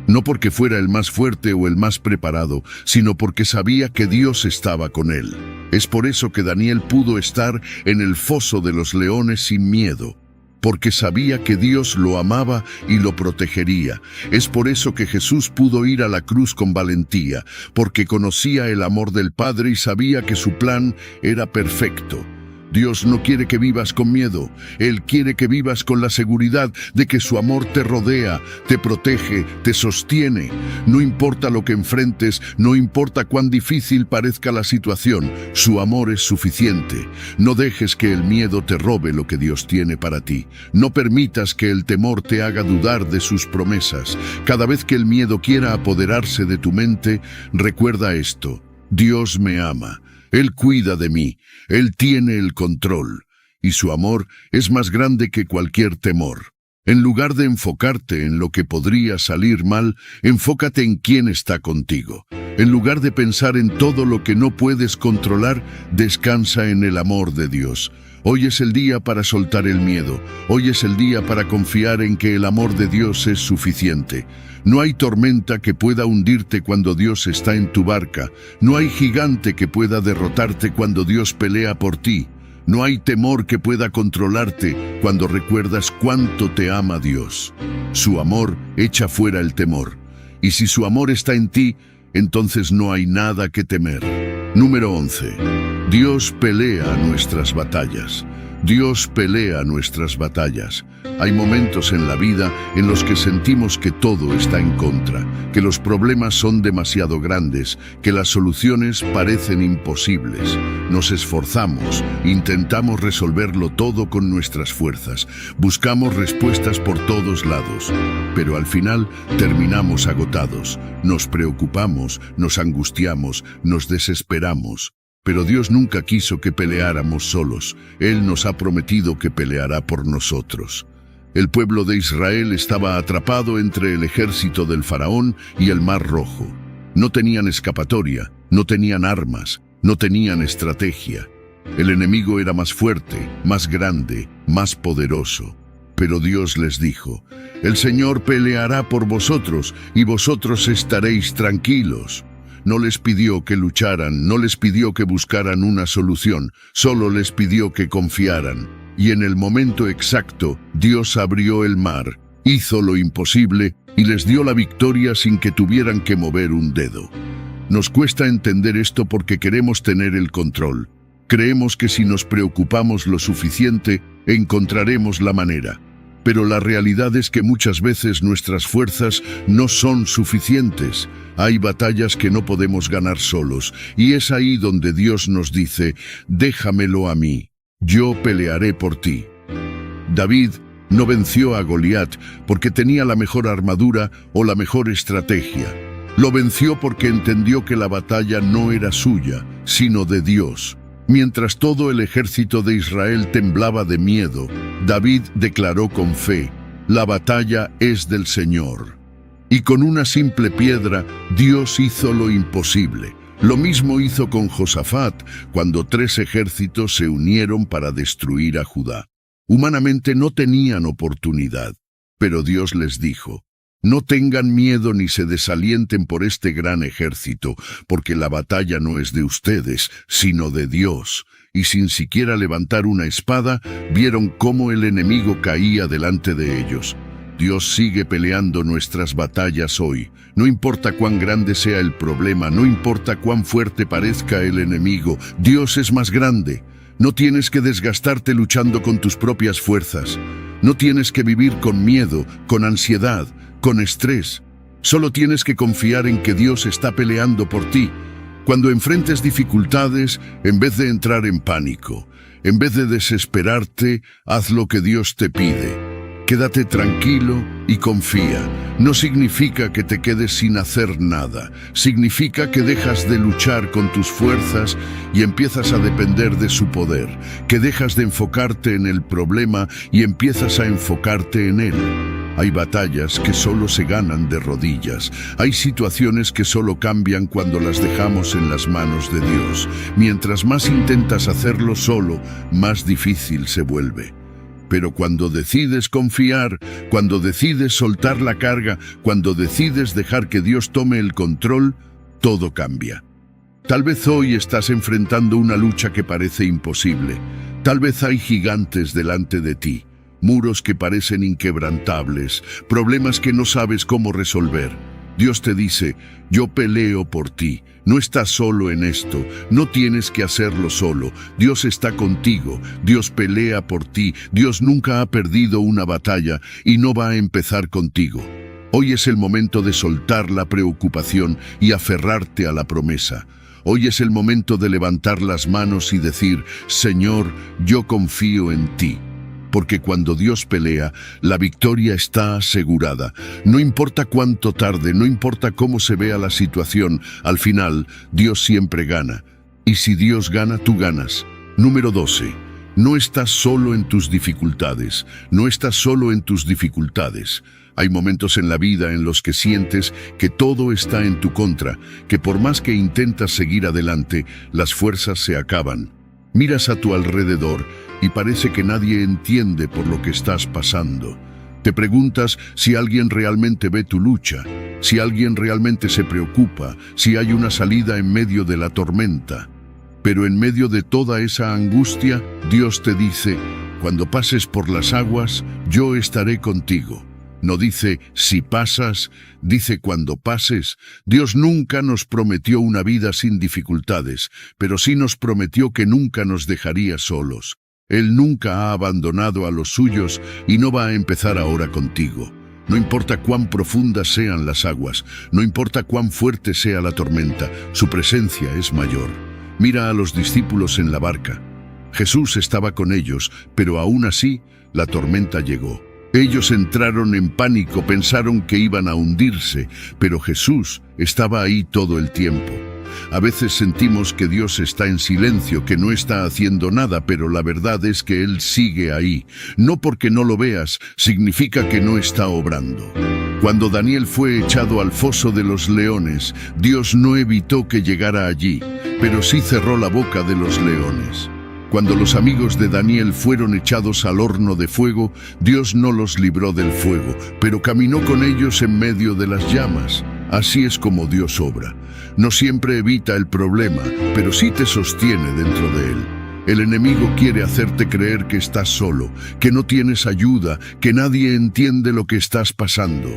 No porque fuera el más fuerte o el más preparado, sino porque sabía que Dios estaba con él. Es por eso que Daniel pudo estar en el foso de los leones sin miedo, porque sabía que Dios lo amaba y lo protegería. Es por eso que Jesús pudo ir a la cruz con valentía, porque conocía el amor del Padre y sabía que su plan era perfecto. Dios no quiere que vivas con miedo. Él quiere que vivas con la seguridad de que su amor te rodea, te protege, te sostiene. No importa lo que enfrentes, no importa cuán difícil parezca la situación, su amor es suficiente. No dejes que el miedo te robe lo que Dios tiene para ti. No permitas que el temor te haga dudar de sus promesas. Cada vez que el miedo quiera apoderarse de tu mente, recuerda esto: Dios me ama. Él cuida de mí, Él tiene el control, y su amor es más grande que cualquier temor. En lugar de enfocarte en lo que podría salir mal, enfócate en quién está contigo. En lugar de pensar en todo lo que no puedes controlar, descansa en el amor de Dios. Hoy es el día para soltar el miedo. Hoy es el día para confiar en que el amor de Dios es suficiente. No hay tormenta que pueda hundirte cuando Dios está en tu barca. No hay gigante que pueda derrotarte cuando Dios pelea por ti. No hay temor que pueda controlarte cuando recuerdas cuánto te ama Dios. Su amor echa fuera el temor. Y si su amor está en ti, entonces no hay nada que temer. Número 11. Dios pelea nuestras batallas. Dios pelea nuestras batallas. Hay momentos en la vida en los que sentimos que todo está en contra, que los problemas son demasiado grandes, que las soluciones parecen imposibles. Nos esforzamos, intentamos resolverlo todo con nuestras fuerzas, buscamos respuestas por todos lados, pero al final terminamos agotados, nos preocupamos, nos angustiamos, nos desesperamos. Pero Dios nunca quiso que peleáramos solos. Él nos ha prometido que peleará por nosotros. El pueblo de Israel estaba atrapado entre el ejército del faraón y el Mar Rojo. No tenían escapatoria, no tenían armas, no tenían estrategia. El enemigo era más fuerte, más grande, más poderoso. Pero Dios les dijo: el Señor peleará por vosotros y vosotros estaréis tranquilos. No les pidió que lucharan, no les pidió que buscaran una solución, solo les pidió que confiaran. Y en el momento exacto, Dios abrió el mar, hizo lo imposible y les dio la victoria sin que tuvieran que mover un dedo. Nos cuesta entender esto porque queremos tener el control. Creemos que si nos preocupamos lo suficiente, encontraremos la manera. Pero la realidad es que muchas veces nuestras fuerzas no son suficientes. Hay batallas que no podemos ganar solos, y es ahí donde Dios nos dice: déjamelo a mí, yo pelearé por ti. David no venció a Goliat porque tenía la mejor armadura o la mejor estrategia. Lo venció porque entendió que la batalla no era suya, sino de Dios. Mientras todo el ejército de Israel temblaba de miedo, David declaró con fe: la batalla es del Señor. Y con una simple piedra, Dios hizo lo imposible. Lo mismo hizo con Josafat, cuando 3 ejércitos se unieron para destruir a Judá. Humanamente no tenían oportunidad, pero Dios les dijo: no tengan miedo ni se desalienten por este gran ejército, porque la batalla no es de ustedes, sino de Dios. Y sin siquiera levantar una espada, vieron cómo el enemigo caía delante de ellos. Dios sigue peleando nuestras batallas hoy. No importa cuán grande sea el problema, no importa cuán fuerte parezca el enemigo, Dios es más grande. No tienes que desgastarte luchando con tus propias fuerzas. No tienes que vivir con miedo, con ansiedad, con estrés. Solo tienes que confiar en que Dios está peleando por ti. Cuando enfrentes dificultades, en vez de entrar en pánico, en vez de desesperarte, haz lo que Dios te pide. Quédate tranquilo, Y confía. No significa que te quedes sin hacer nada. Significa que dejas de luchar con tus fuerzas y empiezas a depender de su poder. Que dejas de enfocarte en el problema y empiezas a enfocarte en él. Hay batallas que solo se ganan de rodillas. Hay situaciones que solo cambian cuando las dejamos en las manos de Dios. Mientras más intentas hacerlo solo, más difícil se vuelve. Pero cuando decides confiar, cuando decides soltar la carga, cuando decides dejar que Dios tome el control, todo cambia. Tal vez hoy estás enfrentando una lucha que parece imposible. Tal vez hay gigantes delante de ti, muros que parecen inquebrantables, problemas que no sabes cómo resolver. Dios te dice, yo peleo por ti. No estás solo en esto, no tienes que hacerlo solo. Dios está contigo, Dios pelea por ti, Dios nunca ha perdido una batalla y no va a empezar contigo. Hoy es el momento de soltar la preocupación y aferrarte a la promesa. Hoy es el momento de levantar las manos y decir, Señor, yo confío en ti. Porque cuando Dios pelea, la victoria está asegurada. No importa cuánto tarde, no importa cómo se vea la situación, al final, Dios siempre gana. Y si Dios gana, tú ganas. Número 12. No estás solo en tus dificultades. No estás solo en tus dificultades. Hay momentos en la vida en los que sientes que todo está en tu contra, que por más que intentas seguir adelante, las fuerzas se acaban. Miras a tu alrededor y parece que nadie entiende por lo que estás pasando. Te preguntas si alguien realmente ve tu lucha, si alguien realmente se preocupa, si hay una salida en medio de la tormenta. Pero en medio de toda esa angustia, Dios te dice, cuando pases por las aguas, yo estaré contigo. No dice si pasas, dice cuando pases. Dios nunca nos prometió una vida sin dificultades, pero sí nos prometió que nunca nos dejaría solos. Él nunca ha abandonado a los suyos y no va a empezar ahora contigo. No importa cuán profundas sean las aguas, no importa cuán fuerte sea la tormenta, su presencia es mayor. Mira a los discípulos en la barca. Jesús estaba con ellos, pero aún así, la tormenta llegó. Ellos entraron en pánico, pensaron que iban a hundirse, pero Jesús estaba ahí todo el tiempo. A veces sentimos que Dios está en silencio, que no está haciendo nada, pero la verdad es que Él sigue ahí. No porque no lo veas, significa que no está obrando. Cuando Daniel fue echado al foso de los leones, Dios no evitó que llegara allí, pero sí cerró la boca de los leones. Cuando los amigos de Daniel fueron echados al horno de fuego, Dios no los libró del fuego, pero caminó con ellos en medio de las llamas. Así es como Dios obra. No siempre evita el problema, pero sí te sostiene dentro de él. El enemigo quiere hacerte creer que estás solo, que no tienes ayuda, que nadie entiende lo que estás pasando.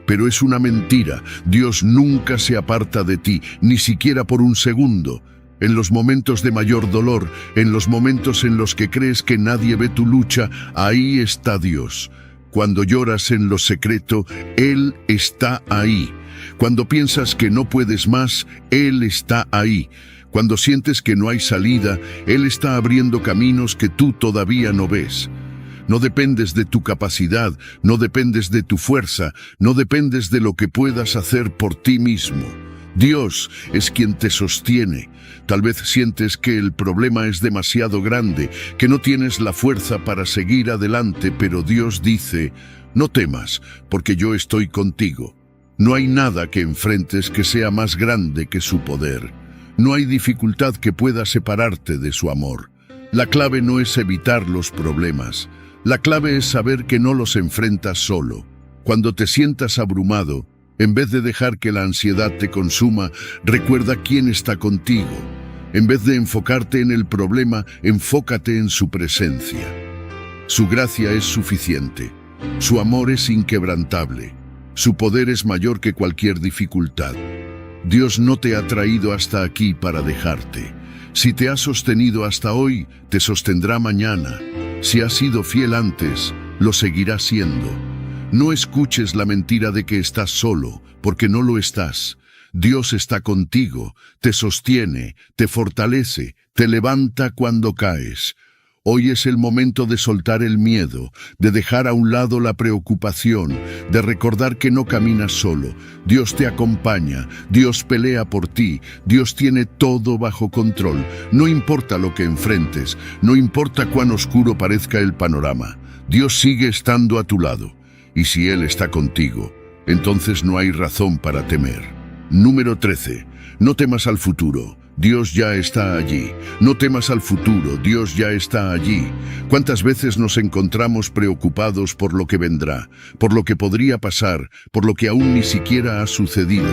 Pero es una mentira. Dios nunca se aparta de ti, ni siquiera por un segundo. En los momentos de mayor dolor, en los momentos en los que crees que nadie ve tu lucha, ahí está Dios. Cuando lloras en lo secreto, Él está ahí. Cuando piensas que no puedes más, Él está ahí. Cuando sientes que no hay salida, Él está abriendo caminos que tú todavía no ves. No dependes de tu capacidad, no dependes de tu fuerza, no dependes de lo que puedas hacer por ti mismo. Dios es quien te sostiene. Tal vez sientes que el problema es demasiado grande, que no tienes la fuerza para seguir adelante, pero Dios dice, no temas, porque yo estoy contigo. No hay nada que enfrentes que sea más grande que su poder. No hay dificultad que pueda separarte de su amor. La clave no es evitar los problemas. La clave es saber que no los enfrentas solo. Cuando te sientas abrumado, en vez de dejar que la ansiedad te consuma, recuerda quién está contigo. En vez de enfocarte en el problema, enfócate en su presencia. Su gracia es suficiente. Su amor es inquebrantable. Su poder es mayor que cualquier dificultad. Dios no te ha traído hasta aquí para dejarte. Si te ha sostenido hasta hoy, te sostendrá mañana. Si has sido fiel antes, lo seguirá siendo. No escuches la mentira de que estás solo, porque no lo estás. Dios está contigo, te sostiene, te fortalece, te levanta cuando caes. Hoy es el momento de soltar el miedo, de dejar a un lado la preocupación, de recordar que no caminas solo. Dios te acompaña, Dios pelea por ti, Dios tiene todo bajo control. No importa lo que enfrentes, no importa cuán oscuro parezca el panorama, Dios sigue estando a tu lado. Y si Él está contigo, entonces no hay razón para temer. Número 13. No temas al futuro. Dios ya está allí. No temas al futuro, Dios ya está allí. ¿Cuántas veces nos encontramos preocupados por lo que vendrá, por lo que podría pasar, por lo que aún ni siquiera ha sucedido?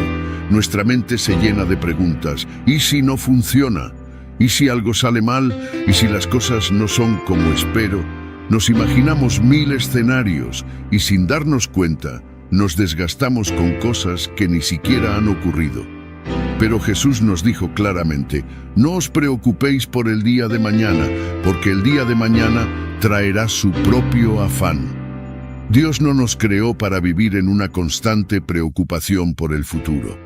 Nuestra mente se llena de preguntas. ¿Y si no funciona? ¿Y si algo sale mal? ¿Y si las cosas no son como espero? Nos imaginamos mil escenarios y sin darnos cuenta, nos desgastamos con cosas que ni siquiera han ocurrido. Pero Jesús nos dijo claramente, no os preocupéis por el día de mañana, porque el día de mañana traerá su propio afán. Dios no nos creó para vivir en una constante preocupación por el futuro.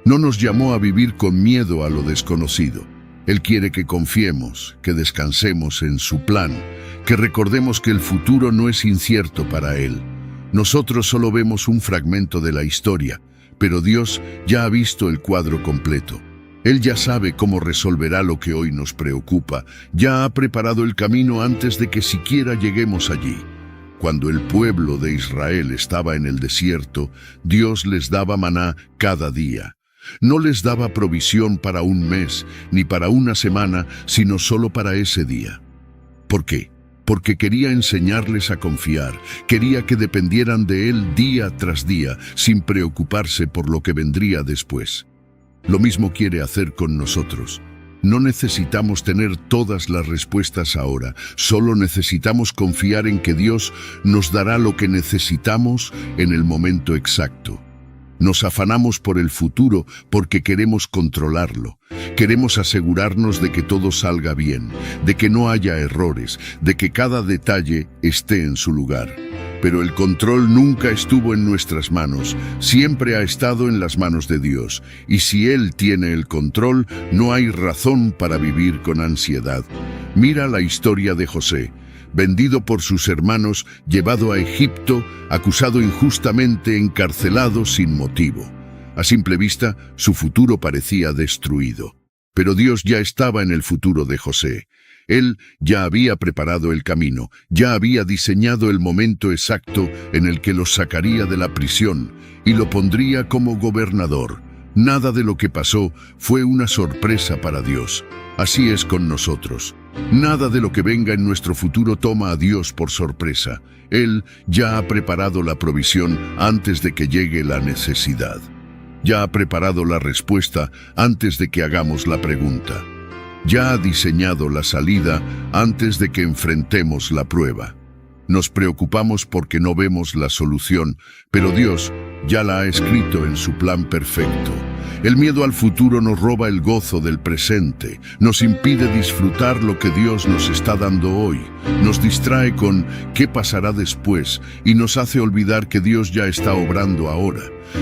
No nos llamó a vivir con miedo a lo desconocido. Él quiere que confiemos, que descansemos en su plan, que recordemos que el futuro no es incierto para Él. Nosotros solo vemos un fragmento de la historia, pero Dios ya ha visto el cuadro completo. Él ya sabe cómo resolverá lo que hoy nos preocupa, ya ha preparado el camino antes de que siquiera lleguemos allí. Cuando el pueblo de Israel estaba en el desierto, Dios les daba maná cada día. No les daba provisión para un mes, ni para una semana, sino solo para ese día. ¿Por qué? Porque quería enseñarles a confiar, quería que dependieran de Él día tras día, sin preocuparse por lo que vendría después. Lo mismo quiere hacer con nosotros. No necesitamos tener todas las respuestas ahora, solo necesitamos confiar en que Dios nos dará lo que necesitamos en el momento exacto. Nos afanamos por el futuro porque queremos controlarlo. Queremos asegurarnos de que todo salga bien, de que no haya errores, de que cada detalle esté en su lugar. Pero el control nunca estuvo en nuestras manos, siempre ha estado en las manos de Dios. Y si Él tiene el control, no hay razón para vivir con ansiedad. Mira la historia de José. Vendido por sus hermanos, llevado a Egipto, acusado injustamente, encarcelado sin motivo. A simple vista, su futuro parecía destruido. Pero Dios ya estaba en el futuro de José. Él ya había preparado el camino, ya había diseñado el momento exacto en el que lo sacaría de la prisión y lo pondría como gobernador. Nada de lo que pasó fue una sorpresa para Dios. Así es con nosotros. Nada de lo que venga en nuestro futuro toma a Dios por sorpresa. Él ya ha preparado la provisión antes de que llegue la necesidad. Ya ha preparado la respuesta antes de que hagamos la pregunta. Ya ha diseñado la salida antes de que enfrentemos la prueba. Nos preocupamos porque no vemos la solución, pero Dios ya la ha escrito en su plan perfecto. El miedo al futuro nos roba el gozo del presente, nos impide disfrutar lo que Dios nos está dando hoy, nos distrae con qué pasará después y nos hace olvidar que Dios ya está obrando ahora.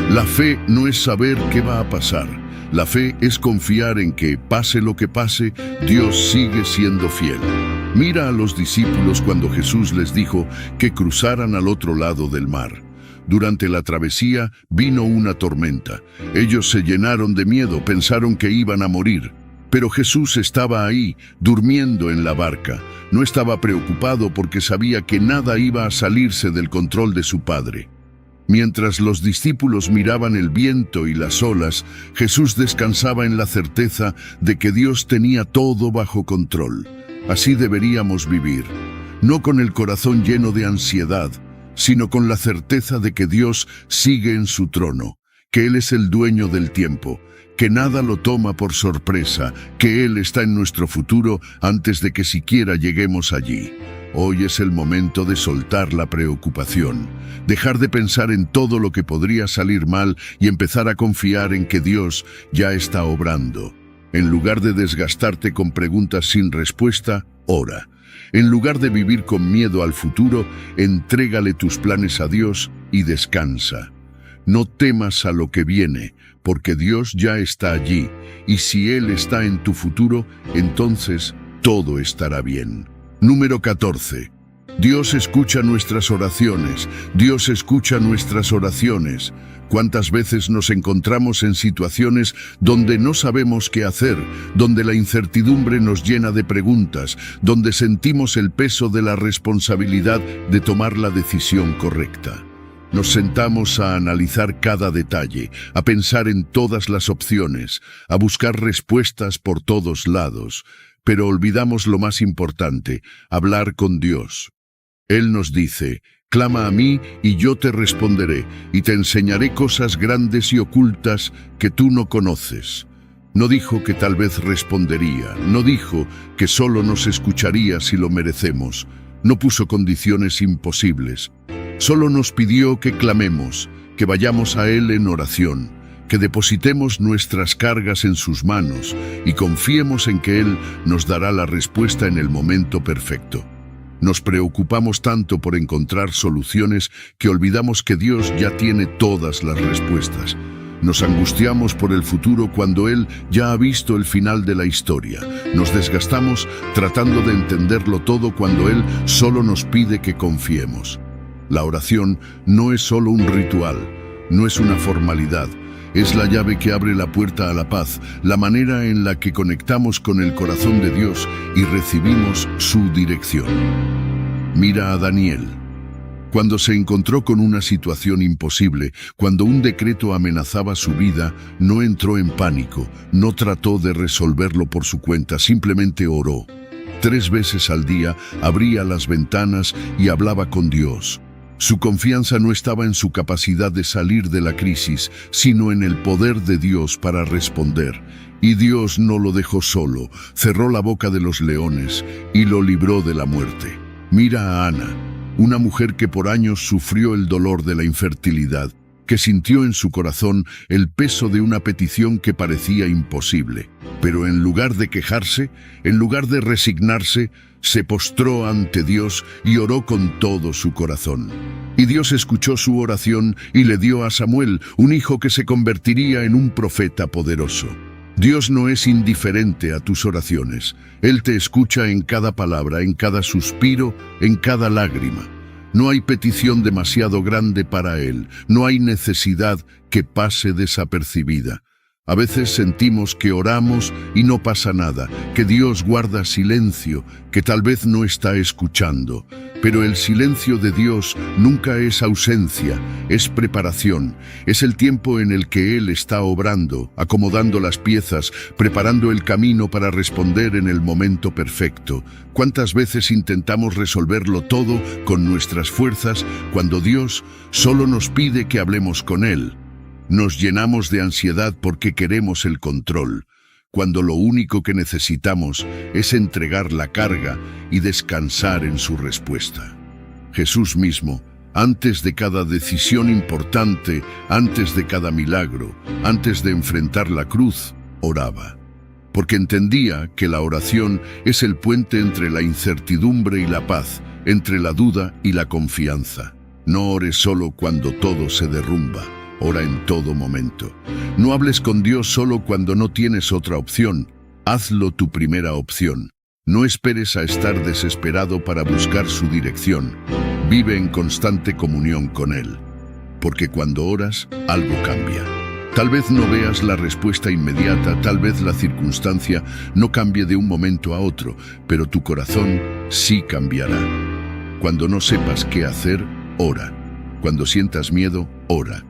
La fe no es saber qué va a pasar. La fe es confiar en que, pase lo que pase, Dios sigue siendo fiel. Mira a los discípulos cuando Jesús les dijo que cruzaran al otro lado del mar. Durante la travesía vino una tormenta. Ellos se llenaron de miedo, pensaron que iban a morir. Pero Jesús estaba ahí, durmiendo en la barca. No estaba preocupado porque sabía que nada iba a salirse del control de su Padre. Mientras los discípulos miraban el viento y las olas, Jesús descansaba en la certeza de que Dios tenía todo bajo control. Así deberíamos vivir, no con el corazón lleno de ansiedad, sino con la certeza de que Dios sigue en su trono, que Él es el dueño del tiempo, que nada lo toma por sorpresa, que Él está en nuestro futuro antes de que siquiera lleguemos allí. Hoy es el momento de soltar la preocupación, dejar de pensar en todo lo que podría salir mal y empezar a confiar en que Dios ya está obrando. En lugar de desgastarte con preguntas sin respuesta, ora. En lugar de vivir con miedo al futuro, entrégale tus planes a Dios y descansa. No temas a lo que viene, porque Dios ya está allí, y si Él está en tu futuro, entonces todo estará bien. Número 14. Dios escucha nuestras oraciones. Dios escucha nuestras oraciones. ¿Cuántas veces nos encontramos en situaciones donde no sabemos qué hacer, donde la incertidumbre nos llena de preguntas, donde sentimos el peso de la responsabilidad de tomar la decisión correcta? Nos sentamos a analizar cada detalle, a pensar en todas las opciones, a buscar respuestas por todos lados, pero olvidamos lo más importante: hablar con Dios. Él nos dice: clama a mí y yo te responderé, y te enseñaré cosas grandes y ocultas que tú no conoces. No dijo que tal vez respondería, no dijo que solo nos escucharía si lo merecemos, no puso condiciones imposibles. Solo nos pidió que clamemos, que vayamos a Él en oración, que depositemos nuestras cargas en sus manos y confiemos en que Él nos dará la respuesta en el momento perfecto. Nos preocupamos tanto por encontrar soluciones que olvidamos que Dios ya tiene todas las respuestas. Nos angustiamos por el futuro cuando Él ya ha visto el final de la historia. Nos desgastamos tratando de entenderlo todo cuando Él solo nos pide que confiemos. La oración no es solo un ritual, no es una formalidad. Es la llave que abre la puerta a la paz, la manera en la que conectamos con el corazón de Dios y recibimos su dirección. Mira a Daniel. Cuando se encontró con una situación imposible, cuando un decreto amenazaba su vida, no entró en pánico, no trató de resolverlo por su cuenta, simplemente oró. 3 veces al día abría las ventanas y hablaba con Dios. Su confianza no estaba en su capacidad de salir de la crisis, sino en el poder de Dios para responder. Y Dios no lo dejó solo, cerró la boca de los leones y lo libró de la muerte. Mira a Ana, una mujer que por años sufrió el dolor de la infertilidad, que sintió en su corazón el peso de una petición que parecía imposible. Pero en lugar de quejarse, en lugar de resignarse, se postró ante Dios y oró con todo su corazón. Y Dios escuchó su oración y le dio a Samuel, un hijo que se convertiría en un profeta poderoso. Dios no es indiferente a tus oraciones. Él te escucha en cada palabra, en cada suspiro, en cada lágrima. No hay petición demasiado grande para Él, no hay necesidad que pase desapercibida. A veces sentimos que oramos y no pasa nada, que Dios guarda silencio, que tal vez no está escuchando. Pero el silencio de Dios nunca es ausencia, es preparación. Es el tiempo en el que Él está obrando, acomodando las piezas, preparando el camino para responder en el momento perfecto. ¿Cuántas veces intentamos resolverlo todo con nuestras fuerzas cuando Dios solo nos pide que hablemos con Él? Nos llenamos de ansiedad porque queremos el control, cuando lo único que necesitamos es entregar la carga y descansar en su respuesta. Jesús mismo, antes de cada decisión importante, antes de cada milagro, antes de enfrentar la cruz, oraba. Porque entendía que la oración es el puente entre la incertidumbre y la paz, entre la duda y la confianza. No ores solo cuando todo se derrumba. Ora en todo momento. No hables con Dios solo cuando no tienes otra opción. Hazlo tu primera opción. No esperes a estar desesperado para buscar su dirección. Vive en constante comunión con Él. Porque cuando oras, algo cambia. Tal vez no veas la respuesta inmediata, tal vez la circunstancia no cambie de un momento a otro, pero tu corazón sí cambiará. Cuando no sepas qué hacer, ora. Cuando sientas miedo, ora.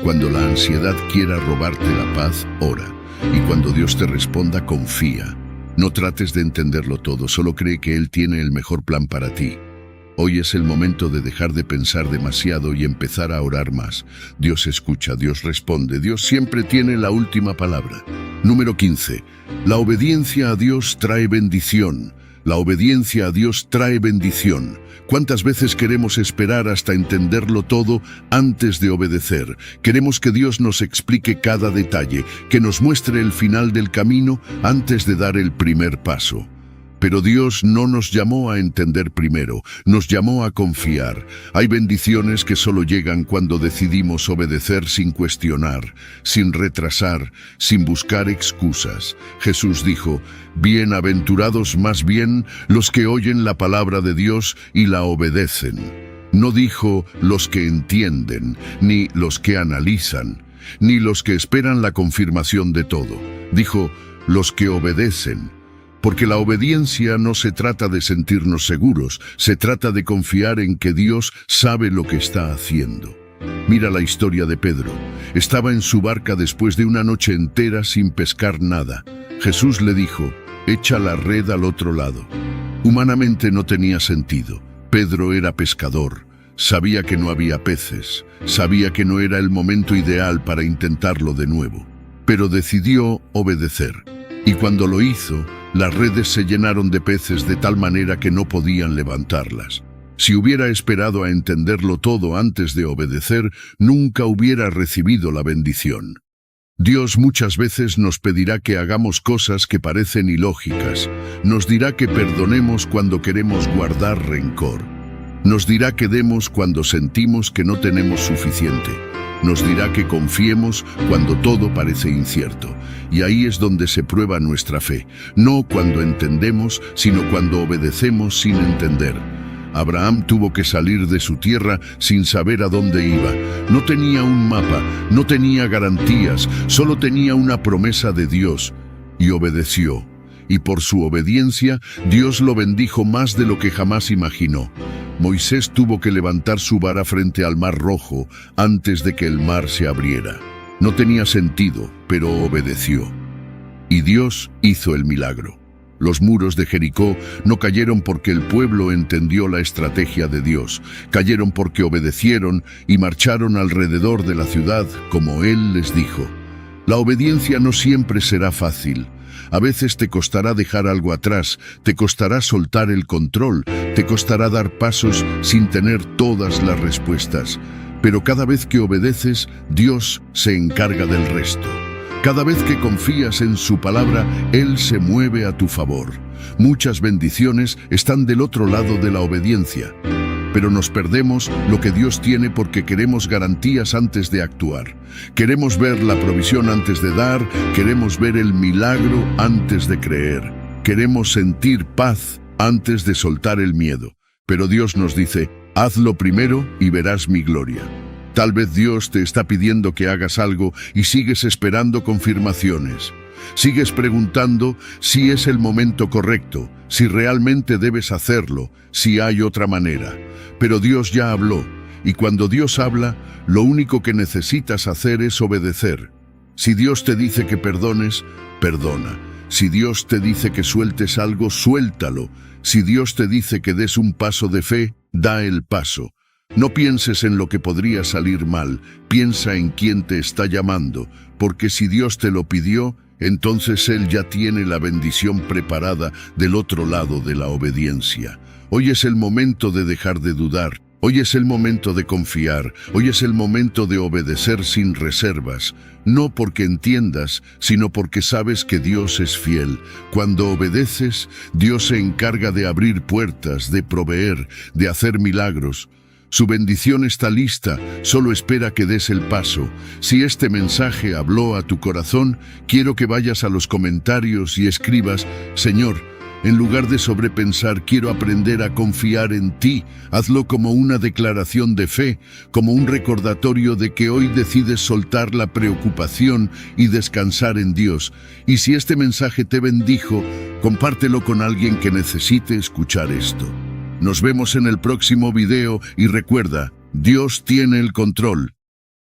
Cuando la ansiedad quiera robarte la paz, ora. Y cuando Dios te responda, confía. No trates de entenderlo todo, solo cree que Él tiene el mejor plan para ti. Hoy es el momento de dejar de pensar demasiado y empezar a orar más. Dios escucha, Dios responde, Dios siempre tiene la última palabra. Número 15. La obediencia a Dios trae bendición. La obediencia a Dios trae bendición. ¿Cuántas veces queremos esperar hasta entenderlo todo antes de obedecer? Queremos que Dios nos explique cada detalle, que nos muestre el final del camino antes de dar el primer paso. Pero Dios no nos llamó a entender primero, nos llamó a confiar. Hay bendiciones que solo llegan cuando decidimos obedecer sin cuestionar, sin retrasar, sin buscar excusas. Jesús dijo, bienaventurados más bien los que oyen la palabra de Dios y la obedecen. No dijo los que entienden, ni los que analizan, ni los que esperan la confirmación de todo. Dijo, los que obedecen. Porque la obediencia no se trata de sentirnos seguros, se trata de confiar en que Dios sabe lo que está haciendo. Mira la historia de Pedro. Estaba en su barca después de una noche entera sin pescar nada. Jesús le dijo, echa la red al otro lado. Humanamente no tenía sentido. Pedro era pescador. Sabía que no había peces. Sabía que no era el momento ideal para intentarlo de nuevo. Pero decidió obedecer. Y cuando lo hizo, las redes se llenaron de peces de tal manera que no podían levantarlas. Si hubiera esperado a entenderlo todo antes de obedecer, nunca hubiera recibido la bendición. Dios muchas veces nos pedirá que hagamos cosas que parecen ilógicas. Nos dirá que perdonemos cuando queremos guardar rencor. Nos dirá que demos cuando sentimos que no tenemos suficiente. Nos dirá que confiemos cuando todo parece incierto. Y ahí es donde se prueba nuestra fe. No cuando entendemos, sino cuando obedecemos sin entender. Abraham tuvo que salir de su tierra sin saber a dónde iba. No tenía un mapa, no tenía garantías, solo tenía una promesa de Dios. Y obedeció. Y por su obediencia, Dios lo bendijo más de lo que jamás imaginó. Moisés tuvo que levantar su vara frente al Mar Rojo antes de que el mar se abriera. No tenía sentido, pero obedeció. Y Dios hizo el milagro. Los muros de Jericó no cayeron porque el pueblo entendió la estrategia de Dios. Cayeron porque obedecieron y marcharon alrededor de la ciudad como Él les dijo. La obediencia no siempre será fácil. A veces te costará dejar algo atrás, te costará soltar el control, te costará dar pasos sin tener todas las respuestas. Pero cada vez que obedeces, Dios se encarga del resto. Cada vez que confías en su palabra, Él se mueve a tu favor. Muchas bendiciones están del otro lado de la obediencia. Pero nos perdemos lo que Dios tiene porque queremos garantías antes de actuar. Queremos ver la provisión antes de dar, queremos ver el milagro antes de creer. Queremos sentir paz antes de soltar el miedo. Pero Dios nos dice, hazlo primero y verás mi gloria. Tal vez Dios te está pidiendo que hagas algo y sigues esperando confirmaciones. Sigues preguntando si es el momento correcto, si realmente debes hacerlo, si hay otra manera. Pero Dios ya habló, y cuando Dios habla, lo único que necesitas hacer es obedecer. Si Dios te dice que perdones, perdona. Si Dios te dice que sueltes algo, suéltalo. Si Dios te dice que des un paso de fe, da el paso. No pienses en lo que podría salir mal, piensa en quién te está llamando, porque si Dios te lo pidió, entonces Él ya tiene la bendición preparada del otro lado de la obediencia. Hoy es el momento de dejar de dudar, hoy es el momento de confiar, hoy es el momento de obedecer sin reservas, no porque entiendas, sino porque sabes que Dios es fiel. Cuando obedeces, Dios se encarga de abrir puertas, de proveer, de hacer milagros. Su bendición está lista, solo espera que des el paso. Si este mensaje habló a tu corazón, quiero que vayas a los comentarios y escribas, Señor, en lugar de sobrepensar, quiero aprender a confiar en ti. Hazlo como una declaración de fe, como un recordatorio de que hoy decides soltar la preocupación y descansar en Dios. Y si este mensaje te bendijo, compártelo con alguien que necesite escuchar esto. Nos vemos en el próximo video y recuerda, Dios tiene el control.